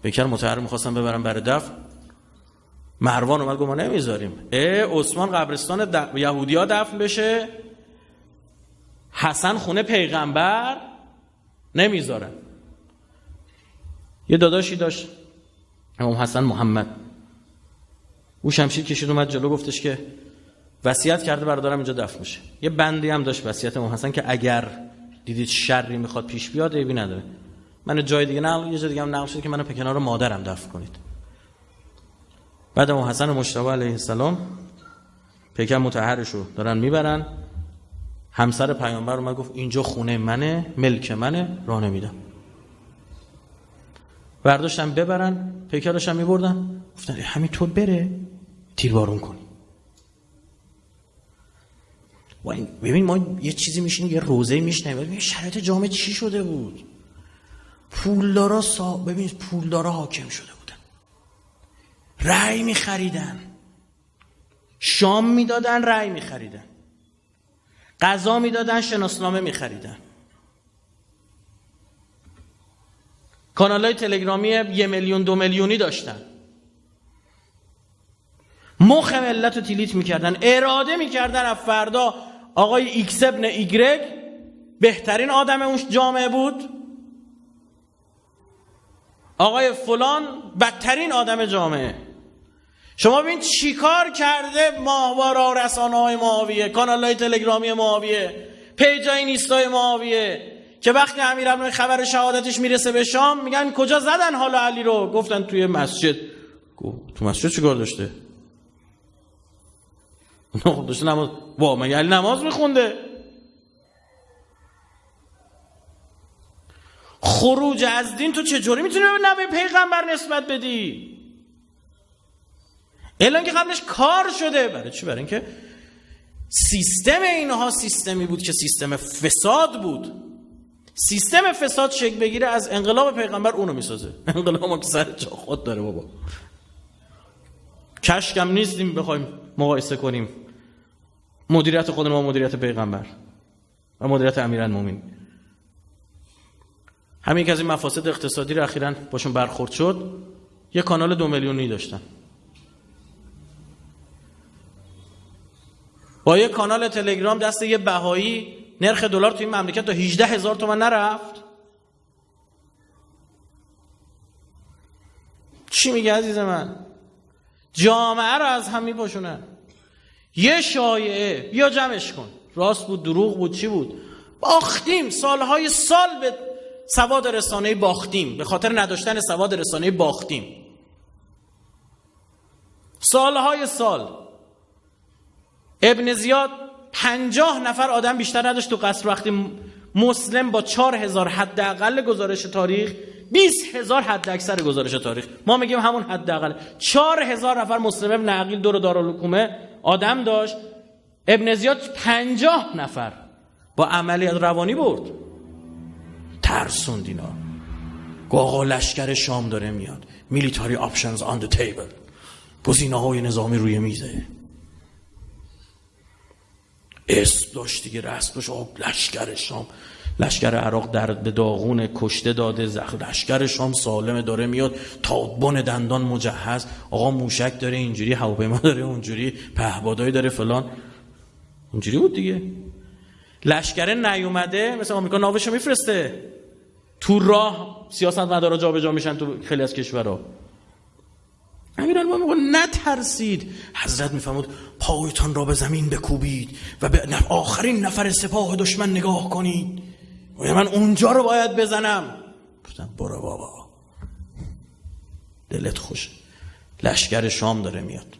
پیکر مطهر میخواستم ببرم برای دفن، مروان اومد گفت ما نمیذاریم. عثمان قبرستان یهودی ها دفن بشه، حسن خونه پیغمبر، نمیذارن. یه داداشی داشت امام حسن محمد، او شمشیر کشید اومد جلو، گفتش که وصیت کرده برادرم اینجا دفن بشه. یه بندی هم داشت وصیت امام حسن که اگر دیدید شری میخواد پیش بیاد عیبی نداره، من جای دیگه نقل، یه جای دیگه هم نقل شده که منو کنار مادرم دفن کنید. بعد امام حسن مجتبی علیه السلام پیکر مطهرشو دارن میبرن، همسر پیامبر اومد گفت اینجا خونه منه، ملک منه، راه نمیدم. برداشتن ببرن، پیکرش هم میبردن، گفتن همینطور بره تیربارون کنی. ببین ما یه چیزی میشینیم، یه روزه میشنیم، ببین شرایط جامعه چی شده بود. پولدارا ببین پولدارا حاکم شده بودن، رأی میخریدن، شام میدادن، رأی میخریدن، غذا میدادن، شناسنامه میخریدن، کانالای تلگرامی 1 میلیون 2 میلیونی داشتن، مخ ملت رو تیلیت میکردن، اراده میکردن از فردا آقای ایکس ابن ایگرگ بهترین آدم اون جامعه بود، آقای فلان بدترین آدم جامعه. شما ببین چی کار کرده ماهوارا رسانه‌های معاویه، کانال‌های تلگرامی معاویه، پیجای اینستای معاویه، که وقتی امیرالمومنین خبر شهادتش میرسه به شام میگن کجا زدن حالا علی رو؟ گفتن توی مسجد. تو مسجد چیکار داشته؟ داشته نماز. مگه علی نماز میخونده؟ خروج از دین تو چجوری میتونی به نبی پیغمبر نسبت بدی؟ الان که قبلش کار شده. برای چی؟ برای اینکه سیستم اینها سیستمی بود که سیستم فساد بود. سیستم فساد شکل بگیره از انقلاب پیغمبر اونو میسازه. انقلاب ما که سر جا خود داره بابا، کشکم نیستیم بخوایم مقایسه کنیم مدیریت خودمون با مدیریت پیغمبر و مدیریت امیرالمومنین. همین که از این مفاسد اقتصادی رو اخیراً باشون برخورد شد، یه کانال 2 میلیونی داشتن، با یه کانال تلگرام دست یه بهایی نرخ دلار تو این مملکت تا 18,000 تومان نرفت. چی میگه عزیز من؟ جامعه رو از هم میپاشونن. یه شایعه بیا جمعش کن، راست بود دروغ بود چی بود، باختیم سالهای سال به سواد رسانه‌ای باختیم، به خاطر نداشتن سواد رسانه‌ای باختیم سالهای سال. ابن زیاد 50 نفر آدم بیشتر نداشت تو قصر، وقتی مسلم با 4,000 حداقل گزارش تاریخ 20,000 حد اکثر گزارش تاریخ، ما میگیم همون حداقل 4,000 نفر مسلم ابن عقیل دور دارالحکومه آدم داشت. ابن زیاد 50 نفر با عملیات روانی برد، ترسوند اینا. آقا لشکر شام داره میاد، میلیتاری آپشنز آن دی تیبل، گزینه‌های نظامی روی میزه. اسم داشت دیگه، رسم داشت. لشکر شام، لشکر عراق در داغون کشته داده، لشکر شام سالم داره میاد، تا بن دندان مجهز. آقا موشک داره اینجوری، هواپیما داره اونجوری، پهپادایی داره فلان. اونجوری بود دیگه. لشکر نیومده، مثلا آمریکا ناوشو میفرسته تو راه، سیاستمدارا جابجا میشن تو خیلی از کشورها. امیرالمومنین نترسید. حضرت میفرمود پایتان را به زمین بکوبید و به آخرین نفر سپاه دشمن نگاه کنید. من اونجا رو باید بزنم. گفتم برو بابا، دلت خوشه، لشکر شام داره میاد.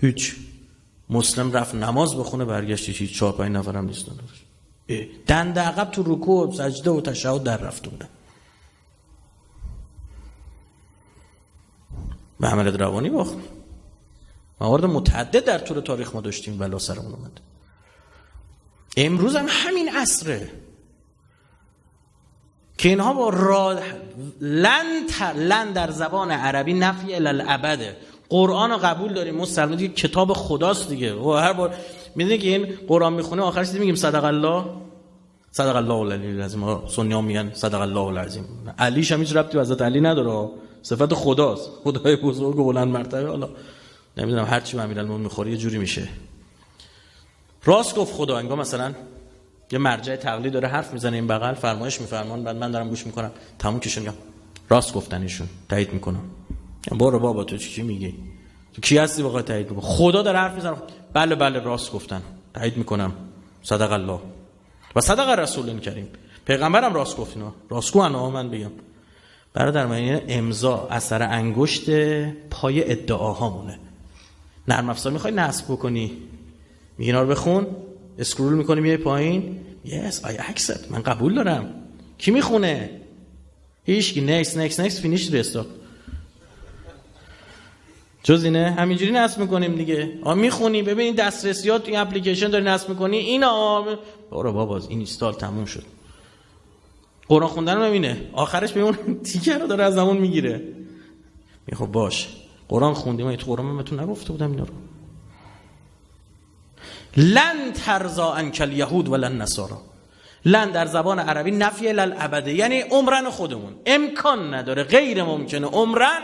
هیچ مسلم رفت نماز بخونه، برگشت هیچ 4-5 نفرم نیستن. دنده عقب تو رکوع و سجده و تشهد در رفته بودن. به عملیات روانی باخت. موارد متعدد در طول تاریخ ما داشتیم بلا سرمون اومد. امروز هم همین عصره که اینها با لن در زبان عربی نفی الالعبده. قرآن رو قبول داریم، مسلمان دیگه کتاب خداست دیگه. و هر بار میدونی که این قرآن میخونه آخرش میگیم صدق الله، صدق الله العلی العظیم. ما سنی‌ها میگن صدق الله العظیم. علیش هم هیچ ربطی به حضرت علی نداره، صفت خداست، خدای بزرگ و بلند مرتبه. حالا نمیدونم هر چی به امیرالمومنین میخوره یه جوری میشه. راست گفت خدا. انگار مثلا یه مرجع تقلید داره حرف میزنه این بغل، فرمایش میفرمان، بعد من دارم گوش میکنم، تموم کشون میگم راست گفتن ایشون، تایید میکنم. برو بابا تو چی میگی؟ تو کی هستی واقعا تایید میکنی؟ خدا داره حرف میزنه. بله بله راست گفتن، تایید میکنم، صدق الله و صدق رسول کریم. پیغمبرم راست گفت. اینا راستگو انا من بگم برادر من، امضا اثر انگشت پای ادعاهامونه. نرم افزار میخوای نصب بکنی، میگی اینا رو بخون، اسکرول میکنی میای پایین، yes I accept، من قبول دارم. کی میخونه؟ هیچکی. next finish restart. جز اینه همینجوری نصب میکنیم دیگه. میخونی ببین دسترسیات این اپلیکیشن داری نصب میکنی، اینا برو بابا این اینستال تموم شد. قرآن خوندن رو ببینه، آخرش به اون تیکه رو داره از زمان میگیره. خب باش قرآن خوندیم، تو قرآن من بهتون نگفته بودم اینا رو؟ لن ترضا عنک الیهود ولن نصارا. لن در زبان عربی نفی الابد، یعنی عمرن خودمون، امکان نداره، غیر ممکنه عمرن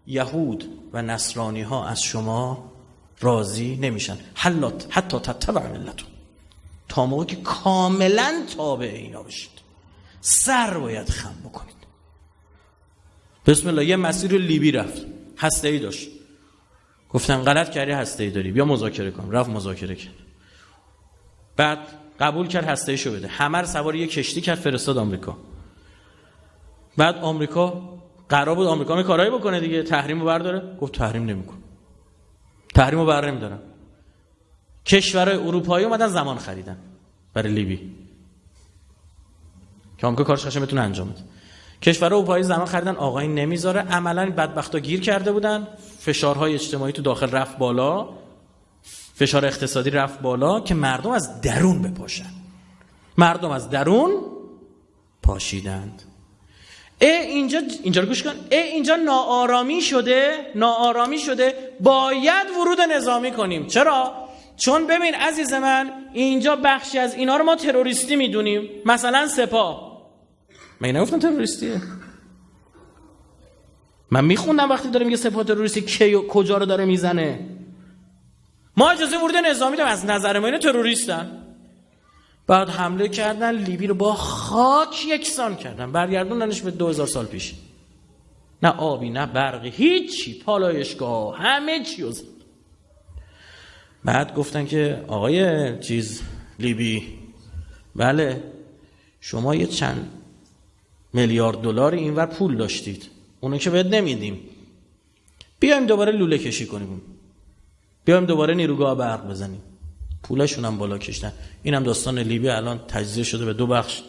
یهود و نصرانی ها از شما راضی نمیشن. حتی تتبع ملتون، تا موقعی که کاملا تابع اینا بشید. سر باید خم بکنید. بسم الله. یه مسیر لیبی رفت، هسته‌ای داشت، گفتن غلط کردی هسته‌ای داری، بیا مذاکره کن. رفت مذاکره کرد، بعد قبول کرد هسته‌ایشو بده. همه رو سوار یه کشتی کرد فرستاد آمریکا. بعد آمریکا قرار بود آمریکا کارایی بکنه دیگه، تحریمو برداره، گفت تحریم نمی‌کنه، تحریمو بر نمی‌دارم. کشورهای اروپایی اومدن زمان خریدن برای لیبی. که آمریکا کارش قشنگ بتونه انجام بده. کشورها اروپایی زمان خریدن، آقا این نمیذاره. عملاً بدبختا گیر کرده بودن، فشارهای اجتماعی تو داخل رفت بالا، فشار اقتصادی رفت بالا که مردم از درون بپاشن. مردم از درون پاشیدند. اینجا رو گوش کن. اینجا ناآرامی شده، باید ورود نظامی کنیم. چرا؟ چون ببین عزیز من، اینجا بخشی از اینا رو ما تروریستی میدونیم، مثلا سپاه. من نگفتم تروریستیه؟ من میخوندم وقتی داره میگه سپاه تروریستی کی و کجا رو داره میزنه. ما اجازه ورود نظامی داریم، از نظر ما اینا تروریستن. بعد حمله کردن لیبی رو با خاک یکسان کردن، برگردوندنش به 2000 سال پیش. نه آبی نه برقی، هیچی، پالایشگاه، همه چی رو زد. بعد گفتن که آقای لیبی، بله شما یه چند میلیارد دلار اینور پول داشتید، اونو که بهت نمیدیم، بیایم دوباره لوله کشی کنیم، بیایم دوباره نیروگاه برق بزنیم. پولشون هم بالا کشتن. اینم داستان لیبی الان تجزیه شده به 2 بخش.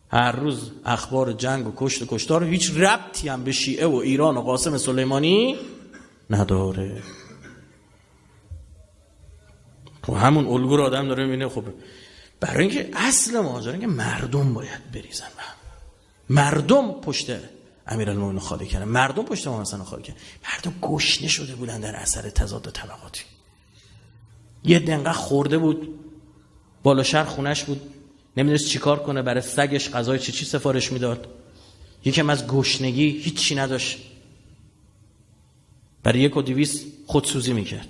هر روز اخبار جنگ و کشتار هیچ ربطی هم به شیعه و ایران و قاسم سلیمانی نداره. خب همون الگو رو آدم داره میبینه. خب برای اینکه اصل ماجرا اینکه مردم باید بریزن، مردم پشت امیرالمومنین خالی کردن، مردم پشت امام حسن خالی کردن. مردم گشنه شده بودن در اثر تضاد طبقاتی. یه دنگه خورده بود بالا شهر خونش بود، نمیدونست چیکار کنه، برای سگش غذای چی سفارش میداد. یکم از گشنگی هیچی نداشت، برای 1,200 خودسوزی میکرد.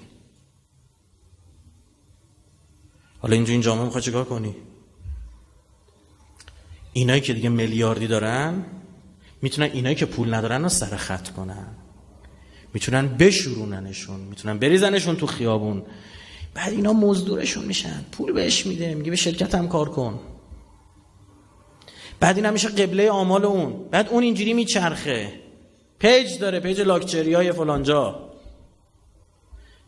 حالا این جامعه میخواد چیکار کنی؟ اینایی که دیگه میلیاردی دارن میتونن اینایی که پول ندارن رو سر خط کنن، میتونن بشوروننشون، میتونن بریزنشون تو خیابون. بعد اینا مزدورشون میشن، پول بهش میده، میگه به شرکت هم کار کن. بعد اینا میشه قبله آمال اون. بعد اون اینجوری میچرخه، پیج داره، پیج لاکچریای فلانجا،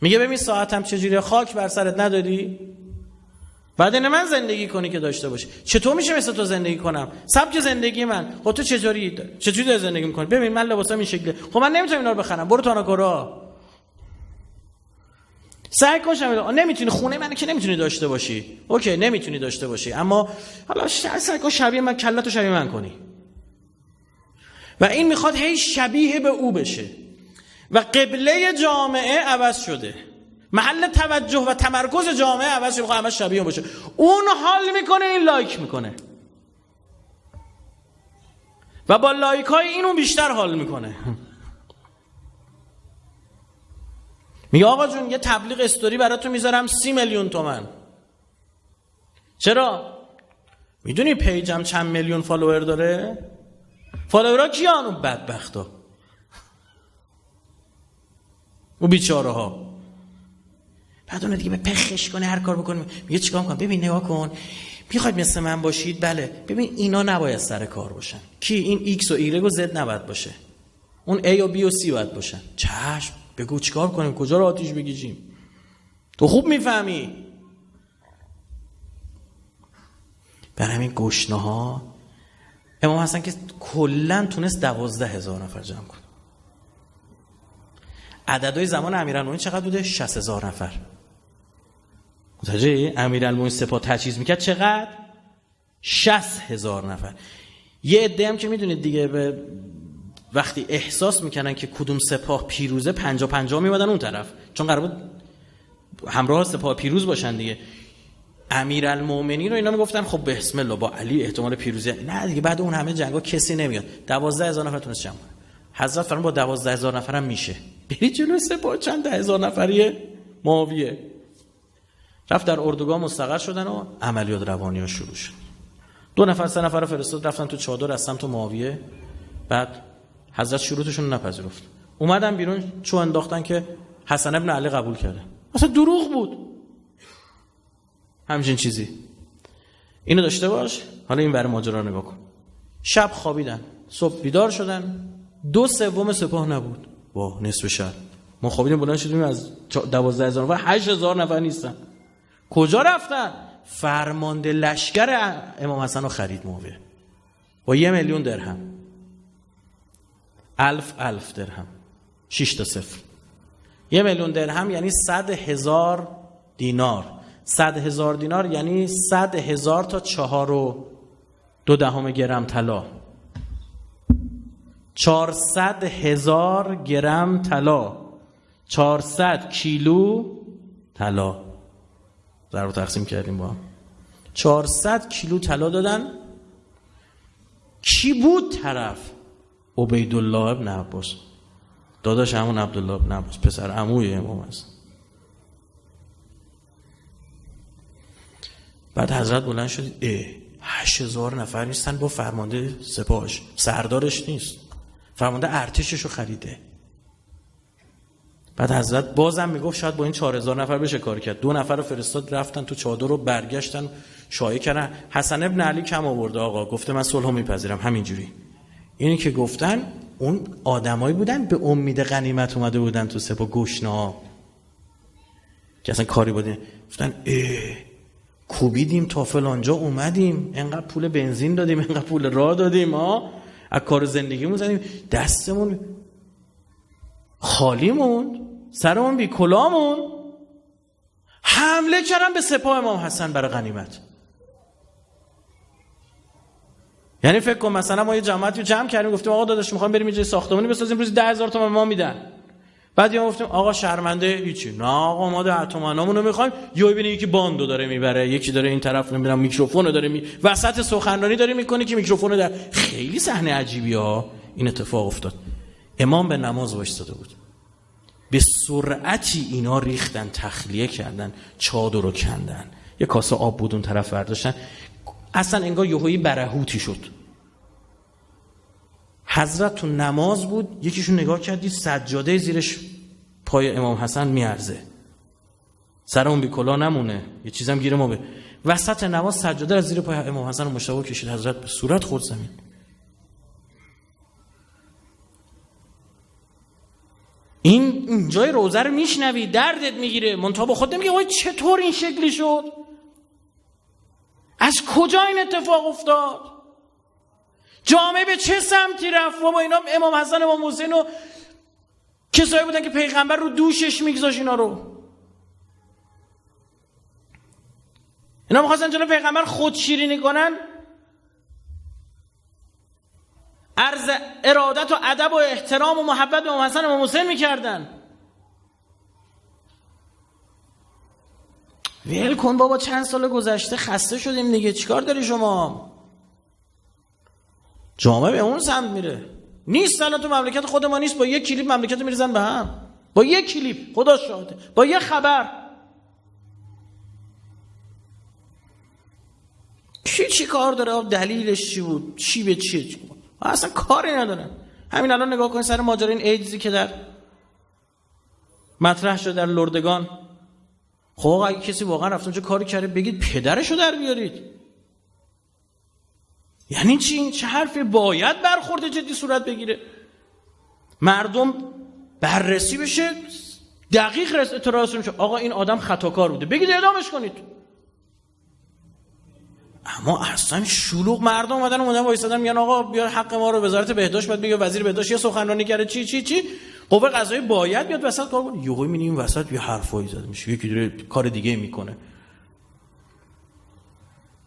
میگه ببین ساعتم چجوریه، خاک بر سرت نداری؟ بعد این من زندگی کنی که داشته باشی. چطور میشه مثل تو زندگی کنم؟ سبک زندگی من. خب تو چجوری داری زندگی میکنی؟ ببین من لباسام این شکله، خب من نمیتونم اینا رو بخرم، برو تاناکورا. سعی کن نمیتونی، خونه من که نمیتونی داشته باشی، اوکی نمیتونی داشته باشی، اما حالا سعی کن شبیه من، کلتو شبیه من کنی. و این میخواد هی شبیه به او بشه و قبله جامعه عوض شده، محل توجه و تمرکز جامعه عوض شده، میخواد همش شبیه باشه. اون حال میکنه، این لایک میکنه و با لایک های اینو بیشتر حال میکنه. میگه آقا جون یه تبلیغ استوری براتون میذارم 30 میلیون تومان. چرا؟ میدونی پیجم چند میلیون فالوور داره؟ فالوورها کیان؟ اون بدبختا، اون بیچاره ها. بعد اون دیگه به پخش کنه، هر کار بکنه. میگه چیکار کنم؟ ببین نگاه کن، میخواید مثل من باشید؟ بله. ببین اینا نباید سر کار باشن. کی؟ این ایکس و ایگرگ و زد نباید باشه، اون ای و بی و سی باید باشن. چشم، بگو چیکار کنیم، کجا رو آتیش بگیجیم؟ تو خوب میفهمی. برای همین گشنه ها امام حسن که کلن تونست 12,000 نفر جمع کنه. عددهای زمان امیرالمومنین چقدر بوده؟ 60,000 نفر. متوجهی؟ امیرالمومنین سپاه تجهیز میکرد چقدر؟ 60,000 نفر. یه عده هم که میدونید دیگه به وقتی احساس میکنن که کدوم سپاه پیروزه 50-50 میمدن اون طرف، چون قرار بود همراه سپاه پیروز باشن دیگه. امیرالمومنین رو اینا میگفتن خب بسم الله با علی احتمال پیروزی. نه دیگه بعد اون همه جنگا کسی نمیاد. 12,000 نفر تونست جمع کنه. حضرت فرمان با 12,000 نفر هم میشه. برید جلوی سپاه چند 10,000 نفریه معاویه. رفت در اردوگاه مستقر شدن و عملیات روانی ها شروع شد. 2 نفر 3 نفر فرستاد رفتن تو چادر از سمت معاویه. بعد حضرت شروطشون نپذیرفت. اومدن بیرون چو انداختن که حسن ابن علی قبول کرده. اصلا دروغ بود. همچین چیزی. اینو داشته باش. حالا این ور ماجرا رو نگاه کن. شب خوابیدن، صبح بیدار شدن، 2/3 سپاه نبود. واه، نصف شب. ما خوابیدیم بلند شدیم از 12,000 نفر 8,000 نفر نیستن. کجا رفتن؟ فرمانده لشکر امام حسن رو خرید معاویه. با 1,000,000 درهم. 1000 درهم. 6 تا صفر. 1,000,000 درهم یعنی 100,000 دینار. 100,000 دینار یعنی 100,000 تا 4.2 گرم طلا. 400,000 گرم طلا، 400 کیلو طلا. ضرب و تقسیم کردیم با هم. 400 کیلو طلا دادن. کی بود طرف؟ عبیدالله ابن عباس، داداش همون عبدالله ابن عباس، پسر عموی امام هست. بعد حضرت بلند شد، 8,000 نفر نیستن با فرمانده سپاهش، سردارش نیست، فرمانده ارتشش رو خریده. بعد حضرت بازم میگفت شاید با این 4,000 نفر بشه کار کرد. 2 نفر رو فرستاد رفتن تو چادر رو برگشتن شایعه کردن حسن ابن علی کم آورده آقا، گفته من صلحو میپذیرم همینجوری. اینی که گفتن اون آدمایی بودن به امید غنیمت اومده بودن تو سپاه، گشنه‌ها که اصلا کاری بودن. گفتن کوبیدیم تا فلانجا اومدیم، انقدر پول بنزین دادیم، انقدر پول راه دادیم، از کار زندگیمون زدیم، دستمون خالیمون، سرمون بی کلامون، حمله کردن به سپاه امام حسن برای غنیمت. یعنی فکر کن مثلا ما یه جماعتی رو جمع کردیم، گفتیم آقا داداش میخوام بریم یه جای ساختمانی بسازیم، روزی 10,000 تومان ما میدن. بعد یا گفتیم آقا شرمنده هیچی، نه آقا ما 10 تومنامون رو میخوایم. یا ببینی یکی باندو داره میبره، یکی داره این طرف نمیدونم میکروفونو داره وسط سخنرانی داره میکنه که میکروفونو در. خیلی صحنه عجیبی ها. این اتفاق افتاد. امام به نماز وایساده بود، به سرعتی اینا ریختن، تخلیه کردن، چادر رو کندن، یه کاسه آب بود اون طرف برداشتن، اصلا انگار یهویی برهوتی شد. حضرت تو نماز بود، یکیشون نگاه کردید سجاده زیرش پای امام حسن میارزه، سر اون بی کلا نمونه، یه چیزم گیره ما به وسط نماز سجاده از زیر پای امام حسن مشتبه کشید، حضرت به صورت خورد زمین. این جای روزه رو میشنوی دردت میگیره، منتها با خود نمیگه وای چطور این شکلی شد، از کجا این اتفاق افتاد، جامعه به چه سمتی رفت. و با اینا امام حسن و امام حسین و کسایی بودن که پیغمبر رو دوشش میگذاشت اینا رو. اینا میخواستن جلو پیغمبر خود شیرینی کنن، عرض ارادت و ادب و احترام و محبت به امام حسن و امام حسین میکردن. ویل کن بابا، چند سال گذشته خسته شدیم دیگه، چیکار داری شما؟ جامعه به اون سمت میره. نیست الان تو مملکت خود ما نیست، با یک کلیپ مملکت رو میریزن به هم، با یک کلیپ، خدا شاهده، با یک خبر. چی کار داره؟ دلیلش چی بود؟ چی به چیه؟ اصلا کاری ندارن. همین الان نگاه کنید سر ماجرای این ایدزی که در مطرح شده در لردگان. خب اگه کسی واقعا رفت اونجا کاری کرده بگید پدرشو در بیارید. یعنی چی؟ این چه حرفی؟ باید برخورد جدی صورت بگیره، مردم بررسی بشه، دقیق اعتراض میشه. آقا این آدم خطاکار بوده، بگید اعدامش کنید. اما اصلا شلوغ مردم اومدن وایسادن میگن آقا بیار حق ما رو، وزارت بهداشت باید بگه، وزیر بهداشت یه سخنرانی کرده چی قوه قضاییه باید بیاد وسط کار کنه. یهو میبینی این وسط یه حرفایی زده میشه، یکی داره کار دیگه میکنه.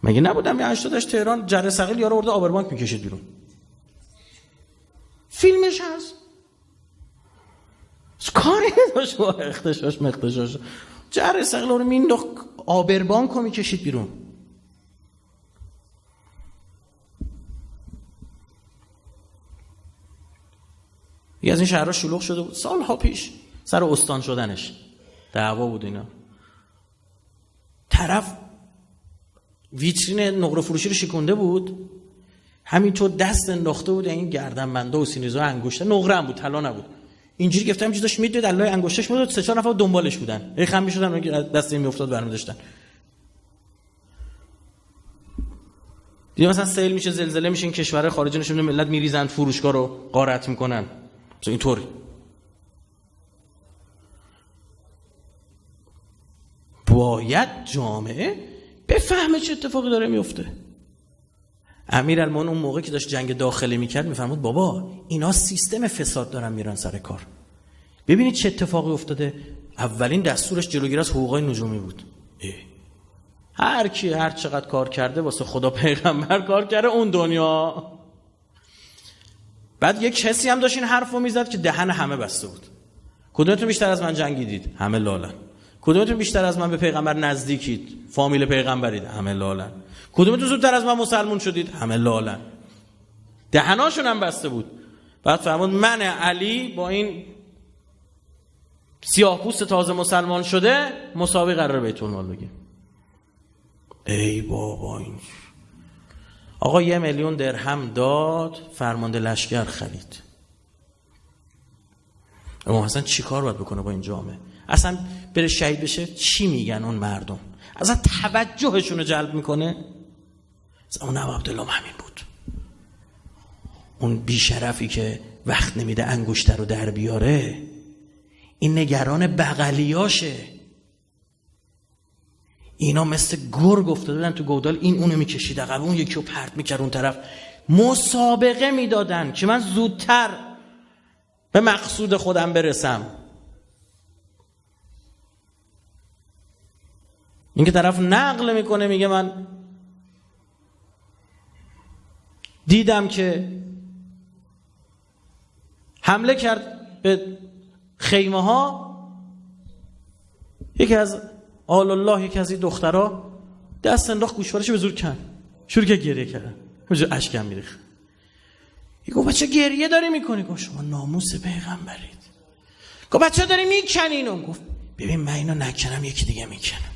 مگه نبودم یه 88 تهران جره ثقیل یارو آورده آبربانک میکشید بیرون، فیلمش هست، کاری نداشت با اختشاش جره ثقیل رو مینداخت آبربانک رو میکشید بیرون. یه از این شهرها شلوغ شده بود سالها پیش سر استان شدنش، دعوا بود اینا. طرف ویترین نقره فروشی رو شکونده بود، همینطور دست انداخته بود این گردنبنده و سینیزو انگشته، نقره هم بود، طلا نبود، اینجوری گفته همینجوری داشت میدوید، علای انگشتش بود، 3-4 نفر دنبالش بودن، هی خم میشدن دست این میافتاد برمی داشتن. دیگه مثلا سیل میشه، زلزله میشه، این کشورهای خارجی نشون ملت میریزن فروشگاه رو غارت میکنن، مثلا اینطوری. باید جامعه بفهمه چه اتفاقی داره میفته. امیرالمومنین اون موقع که داشت جنگ داخلی میکرد میفرمود بابا اینا سیستم فساد دارن میرن سر کار. ببینید چه اتفاقی افتاده. اولین دستورش جلوگیری از حقوقای نجومی بود. هر کی هر چقدر کار کرده واسه خدا پیغمبر کار کرده اون دنیا. بعد یک کسی هم داشت این حرفو میزد که دهن همه بسته بود. کدومتون بیشتر از من جنگیدید؟ همه لالن. کدومتون بیشتر از من به پیغمبر نزدیکید؟ فامیل پیغمبرید؟ همه لالن. کدومتون زودتر از من مسلمون شدید؟ همه لالن. دهناشون هم بسته بود. بعد فرمود من علی با این سیاه‌پوست تازه مسلمان شده مساوی قرار بیت المال بگیم. ای بابا این آقا 1 میلیون درهم داد فرمانده لشکر خرید. اما اصلا چی کار باید بکنه با این جامعه؟ اصلا بره شهید بشه چی میگن اون مردم؟ اصلا توجهشون رو جلب میکنه؟ اون ابو عبدالله همین بود. اون بیشرفی که وقت نمیده انگشتر رو در بیاره این نگران بغلیاشه. اینا مثل گرگ افتاده بودن تو گودال، این اونو میکشید عقب، اون یکی رو پرت میکرد اون طرف. مسابقه میدادن که من زودتر به مقصود خودم برسم. این که طرف نقل میکنه میگه من دیدم که حمله کرد به خیمه ها، یکی از آل الله یکی از این دخترها دست انداخت گوشوارش به زور کن، شروع که گریه کردن، اونجا اشکم میریخت. گفت بچه گریه داری میکنی؟ گفت شما ناموس پیغمبرید. گفت بچه داری میکنی اینو؟ گفت ببین من اینو نکنم یکی دیگه میکنم،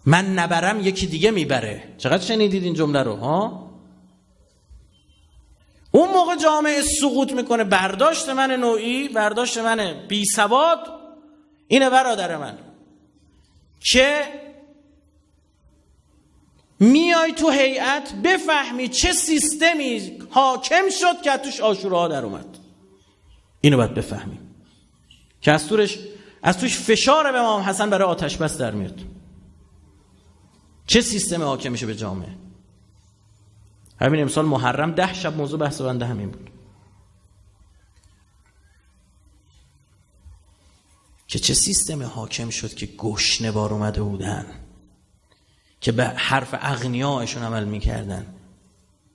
من نبرم یکی دیگه میبره. چقدر شنیدید این جمله رو ها؟ اون موقع جامعه سقوط میکنه. برداشت من نوعی، برداشت من بی سواد اینه برادر من که میای تو هیئت بفهمی چه سیستمی حاکم شد که توش عاشوراها در اومد. اینو باید بفهمی که از توش فشار به امام حسن برای آتش بس در میاد. چه سیستم حاکم میشه به جامعه. همین امسال محرم 10 شب موضوع بحث بنده همین بود که چه سیستم حاکم شد که گشنه بار اومده بودن، که به حرف اغنیایشون عمل میکردن.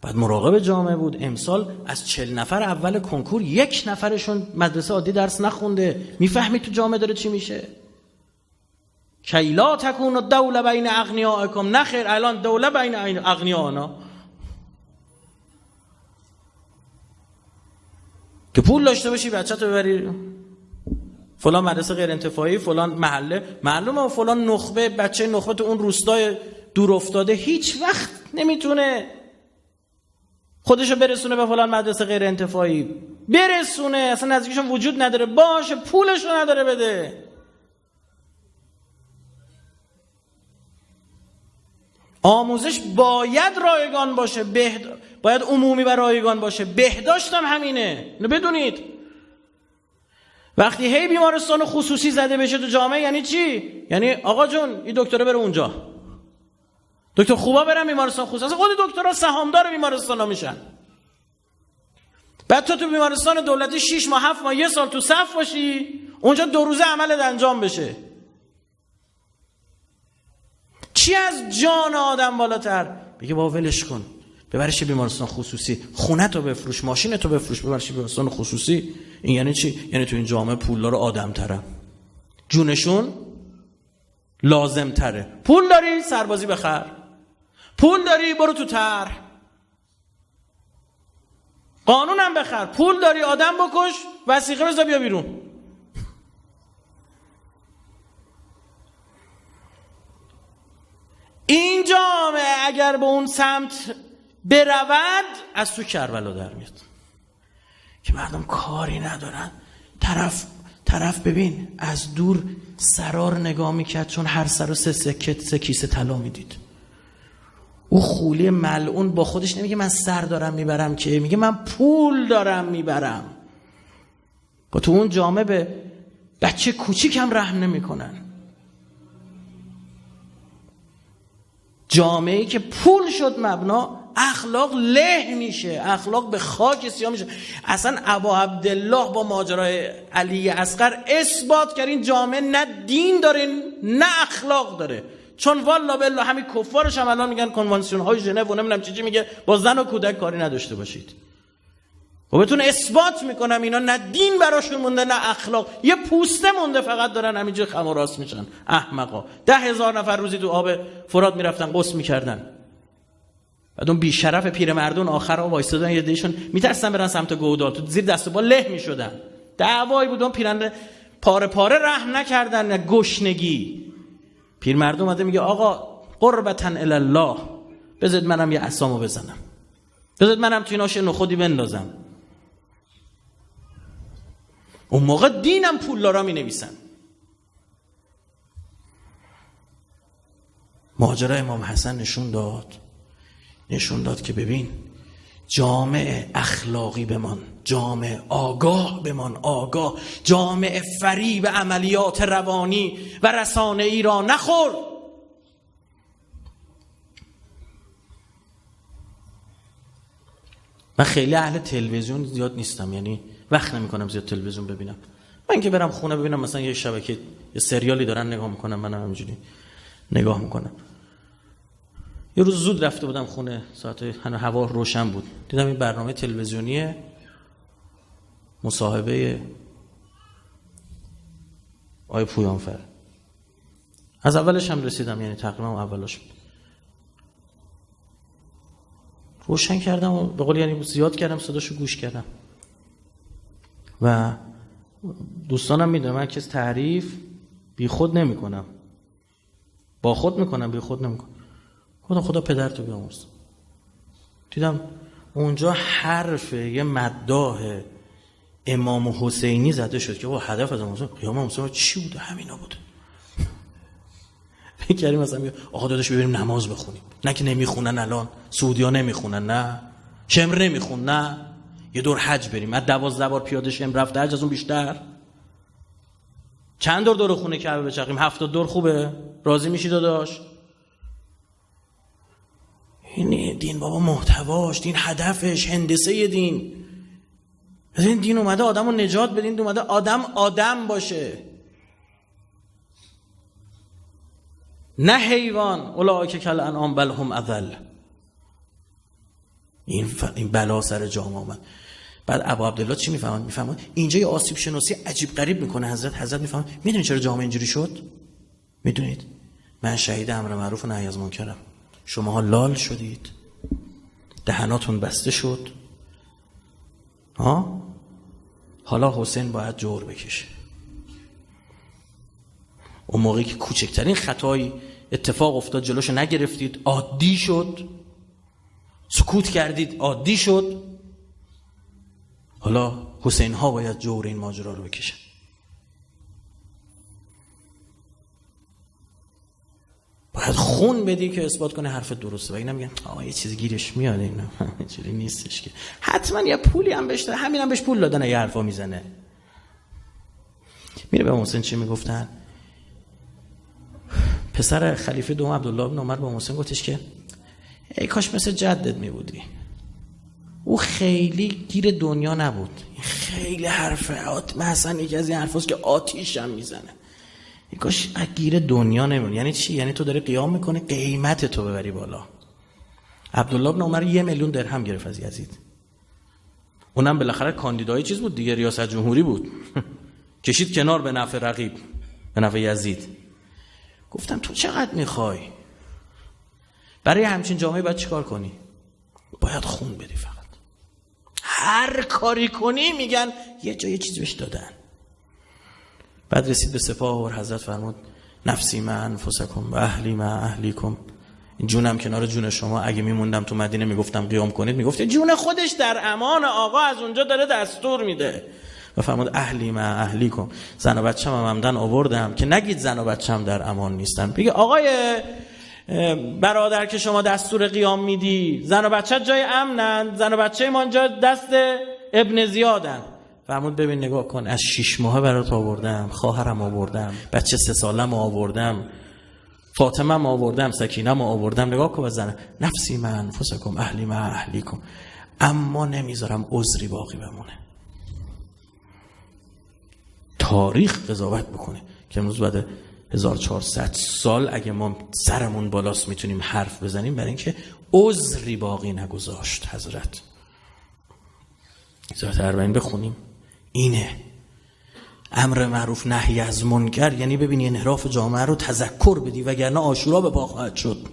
بعد مراقب جامعه بود. امسال از 40 نفر اول کنکور 1 نفرشون مدرسه عادی درس نخونده. میفهمی تو جامعه داره چی میشه؟ کی لا تکون الدوله بین اغنیائکم. نخیر، الان دوله بین اغنیانا که پول داشته باشی بچه‌تو ببری فلان مدرسه غیر انتفاعی، فلان محله، معلومه فلان نخبه، بچه نخبه تو اون روستای دور افتاده هیچ وقت نمیتونه خودشو برسونه به فلان مدرسه غیر انتفاعی، برسونه اصلا نزدیکشون وجود نداره، باشه پولشو نداره بده. آموزش باید رایگان باشه، باید عمومی و رایگان باشه. بهداشت هم همینه، اینو بدونید. وقتی هی بیمارستان خصوصی زده بشه تو جامعه یعنی چی؟ یعنی آقا جون این دکتره بره اونجا، دکتر خوبا برن بیمارستان خصوصی. اصلا خود دکترها سهامدار بیمارستانا میشن. بعد تو بیمارستان دولتی 6 ماه 7 ماه 1 سال تو صف باشی، اونجا 2 روزه عملت انجام بشه. چی از جان آدم بالاتر؟ بگه با ولش کن، ببرش بیمارستان خصوصی، خونه تو بفروش، ماشین تو بفروش، ببرش بیمارستان خصوصی. این یعنی چی؟ یعنی تو این جامعه پولدار آدم تره، جونشون لازم تره. پول داری سربازی بخر، پول داری برو تو طرح، قانونم بخر، پول داری آدم بکش، وثیقه بذار بیا بیرون. این جامعه اگر به اون سمت برود از تو کربلا در میاد که مردم کاری ندارن. طرف ببین از دور سرار نگاه میکرد چون هر سر رو 3 کیسه طلا میدید. او خولی ملعون با خودش نمیگه من سر دارم میبرم، که میگه من پول دارم میبرم. با تو اون جامعه به بچه کوچیک هم رحم نمیکنن. جامعه‌ای که پول شد مبنا، اخلاق له میشه، اخلاق به خاک سیاه میشه. اصلا ابا عبدالله با ماجرای علی اصغر اثبات کرد این جامعه نه دین داره نه اخلاق داره. چون والا بالله همین کفارش هم الان میگن کنوانسیون های ژنو و نمیدونم چی میگه با زن و کودک کاری نداشته باشید. و بهتون اثبات میکنم اینا نه دین براشون مونده نه اخلاق، یه پوسته مونده فقط دارن همینجور خم و راست میشن. احمقا 10,000 نفر روزی تو آب فرات میرفتن غسل میکردن. بعد اون بیشرف پیرمردون آخرها وایسادن، یه دیشون میترسن برن سمت گودال، تو زیر دست و پا له میشدن. دعوایی بود اون پیرنده پاره پاره رحم نکردن، نه گشنگی. پیرمرد اومده میگه آقا قربتاً الی الله، بذارید منم یه عصامو بزنم، بذارید منم تو ایناش نخودی بندازم. اون موقع دینم پولدارا می نویسن. ماجرا امام حسن نشون داد که ببین جامعه اخلاقی بمان، جامعه آگاه بمان، آگاه، جامعه فریب عملیات روانی و رسانه‌ای را نخور. من خیلی اهل تلویزیون زیاد نیستم، یعنی وقت نمی‌کنم زیاد تلویزیون ببینم. من که برم خونه ببینم مثلا یه شبکه یه سریالی دارن نگاه میکنم، منم همینجوری نگاه میکنم. یه روز زود رفته بودم خونه، ساعت هوا روشن بود، دیدم این برنامه تلویزیونی مصاحبه آقای پویانفر. از اولش هم رسیدم، یعنی تقریبا اولش بود. روشن کردم و به قول یعنی زیاد کردم صداشو گوش کردم. و دوستانم میدونم من کس تعریف بی خود نمی کنم، با خود میکنم، بی خود نمی کنم. خدا پدرتو بیامرز. دیدم اونجا حرف یه مداح امام حسینی زده شد که با هدف از امام حسین چی بوده؟ همینا بوده. فکر کردیم مثلا میگه آقا داداش بریم نماز بخونیم، نه که نمیخونن الان سعودی‌ها نمیخونن، نه شمر نمیخون، نه یه دور حج بریم، از 12 بار پیاده شمر رفته حج، از اون بیشتر چند دور خونه کعبه بچرخیم؟ 70 دور خوبه؟ راضی میشی داداش؟ این دین بابا محتواش، دین هدفش، هندسه دین. این دین اومده آدمو نجات بده، دین اومده آدم باشه، نه حیوان. اولئک کالانعام بل هم اضل. این بلا سر جامعه اومد. بعد ابو عبدالله چی میفهمن؟ اینجا یه آسیب شناسی عجیب غریب میکنه حضرت میفهمن. میدونید چرا جامعه اینجوری شد؟ میدونید؟ من شهید امر معروف و نهی از منکرم. شماها لال شدید، دهناتون بسته شد. حالا حسین باید جور بکشه. اون موقعی که کوچکترین خطایی اتفاق افتاد جلوشو نگرفتید، عادی شد، سکوت کردید، عادی شد. حالا حسین ها باید جور این ماجرا رو بکشن. باید خون بدی که اثبات کنه حرف درسته. و اینا میگن یه چیز گیرش میاد، اینا اینجوری نیستش که حتما یه پولی هم بهش دادن، همین هم بهش پول دادن، یه حرفا میزنه. میره به حسین چی میگفتن؟ پسر خلیفه دوم عبدالله بن عمر به حسین گفتش که ای کاش مثل جدت میبودی. او خیلی گیر دنیا نبود، خیلی حرفات، مثلا یکی از این حرفاست که آتیش هم میزنه. ای کاش گیر دنیا نمیمون. یعنی چی؟ یعنی تو داری قیام میکنه قیمت تو ببری بالا. عبدالله بن عمر 1,000,000 درهم گرفت از یزید. اونم بالاخره کاندیدای چیز بود دیگه، ریاست جمهوری بود. کشید کنار به نفع رقیب، به نفع یزید. گفتم تو چقدر میخوای؟ برای همچین جامعه باید چیکار کنی؟ باید خون بدی. فقط هر کاری کنی میگن یه جای چیزی بهش دادن. بعد رسید به سپاه و حضرت فرمود نفسی مع انفسکم و اهلی مع اهلیکم. این جونم کنار جون شما، اگه میموندم تو مدینه میگفتم قیام کنید، میگفت جون خودش در امان، آقا از اونجا داره دستور میده. و فرمود اهلی مع اهلیکم. زن و بچه‌م عمدن آوردم که نگید زن و بچه‌م در امان نیستن. بگه آقای برادر که شما دستور قیام میدی، زن و بچه جای امنن، زن و بچه ما جا دست ابن زیادن. فرمود ببین نگاه کن، از 6 ماه برات آوردم، خواهرم آوردم، بچه 3 سالم آوردم، فاطمه ما آوردم، سکینه ما آوردم، نگاه کن بزنه نفسی من انفسکم اهلی من اهلیکم، اما نمیذارم عذری باقی بمونه. تاریخ قضاوت بکنه که امروز بعد 1400 سال اگه ما سرمون بالاست میتونیم حرف بزنیم، برای اینکه عذری باقی نگذاشت حضرت. ذات اربعین بخونیم. اینه امر معروف نهی از منکر، یعنی ببینی انحراف جامعه رو تذکر بدی، وگرنه عاشورا به پا خواهد شد.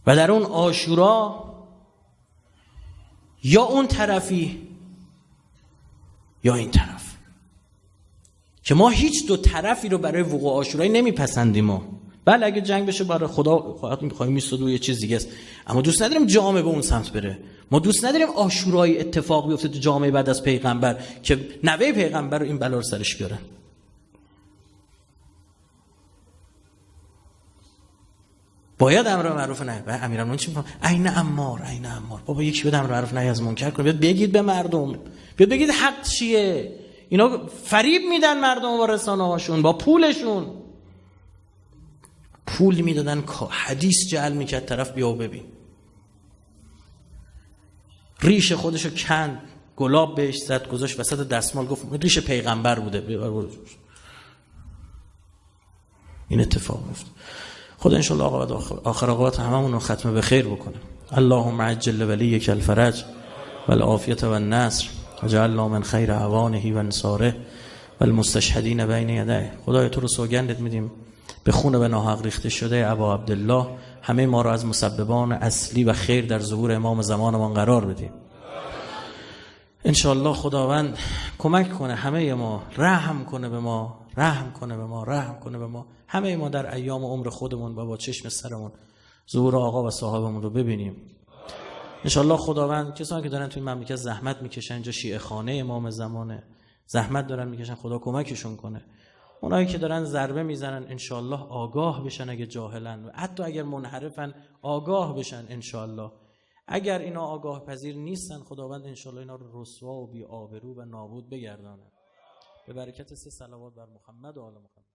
و در اون عاشورا یا اون طرفی یا این طرف، که ما هیچ دو طرفی رو برای وقوع عاشورایی نمیپسندیم. ما بله اگه جنگ بشه برای خدا فقط میخوایم میستاد یه چیز دیگه است، اما دوست نداریم جامعه به اون سمت بره. ما دوست نداریم عاشورای اتفاق بیفته تو جامعه بعد از پیغمبر که نوه پیغمبر رو این بلا رو سرش بیارن. باید امر معروف نهی. و امیرالمومنین چی میگه؟ عین عمار، عین عمار. بابا یکی بیاد امر معروف نهی از منکر کنه، بیاد بگید به مردم، بیاد بگید حق چیه. اینا فریب میدن مردم با رسانه‌هاشون، با پولشون. پول میدادن حدیث جعل میکرد طرف بیا و ببین. ریش خودشو کند، گلاب بهش زد، گذاشت وسط دستمال، گفت ریش پیغمبر بوده. این اتفاق میفته. خدا انشالله آخر اوقات هممون رو ختم به خیر بکنه. اللهم عجل ولیک الفرج والعافیة والنصر وجعلنا من خیر اعوانه و انصاره والمستشهدین بین یدیه. خدای تو رو سوگندت میدیم به خون به ناحق ریخته شده ابا عبدالله همه ما رو از مسببان اصلی و خیر در ظهور امام زمانمان قرار بدیم. انشالله خداوند کمک کنه همه ما، رحم کنه به ما، رحم کنه به ما، رحم کنه به ما. همه ما در ایام عمر خودمون با چشم سرمون ظهور آقا و صاحبمون رو ببینیم. انشالله خداوند کسانی که دارن توی این مملکت زحمت میکشن، اینجا شیعه خانه امام زمانه، زحمت دارن میکشن، خدا کمکشون کنه. اونایی که دارن ضربه میزنن انشالله آگاه بشن، اگه جاهلن و حتی اگر منحرفن آگاه بشن انشالله. اگر اینا آگاه پذیر نیستن خداوند انشالله اینا رو رسوا و بی آبرو و نابود بگردانه. به برکت 3 صلوات بر محمد و آل محمد.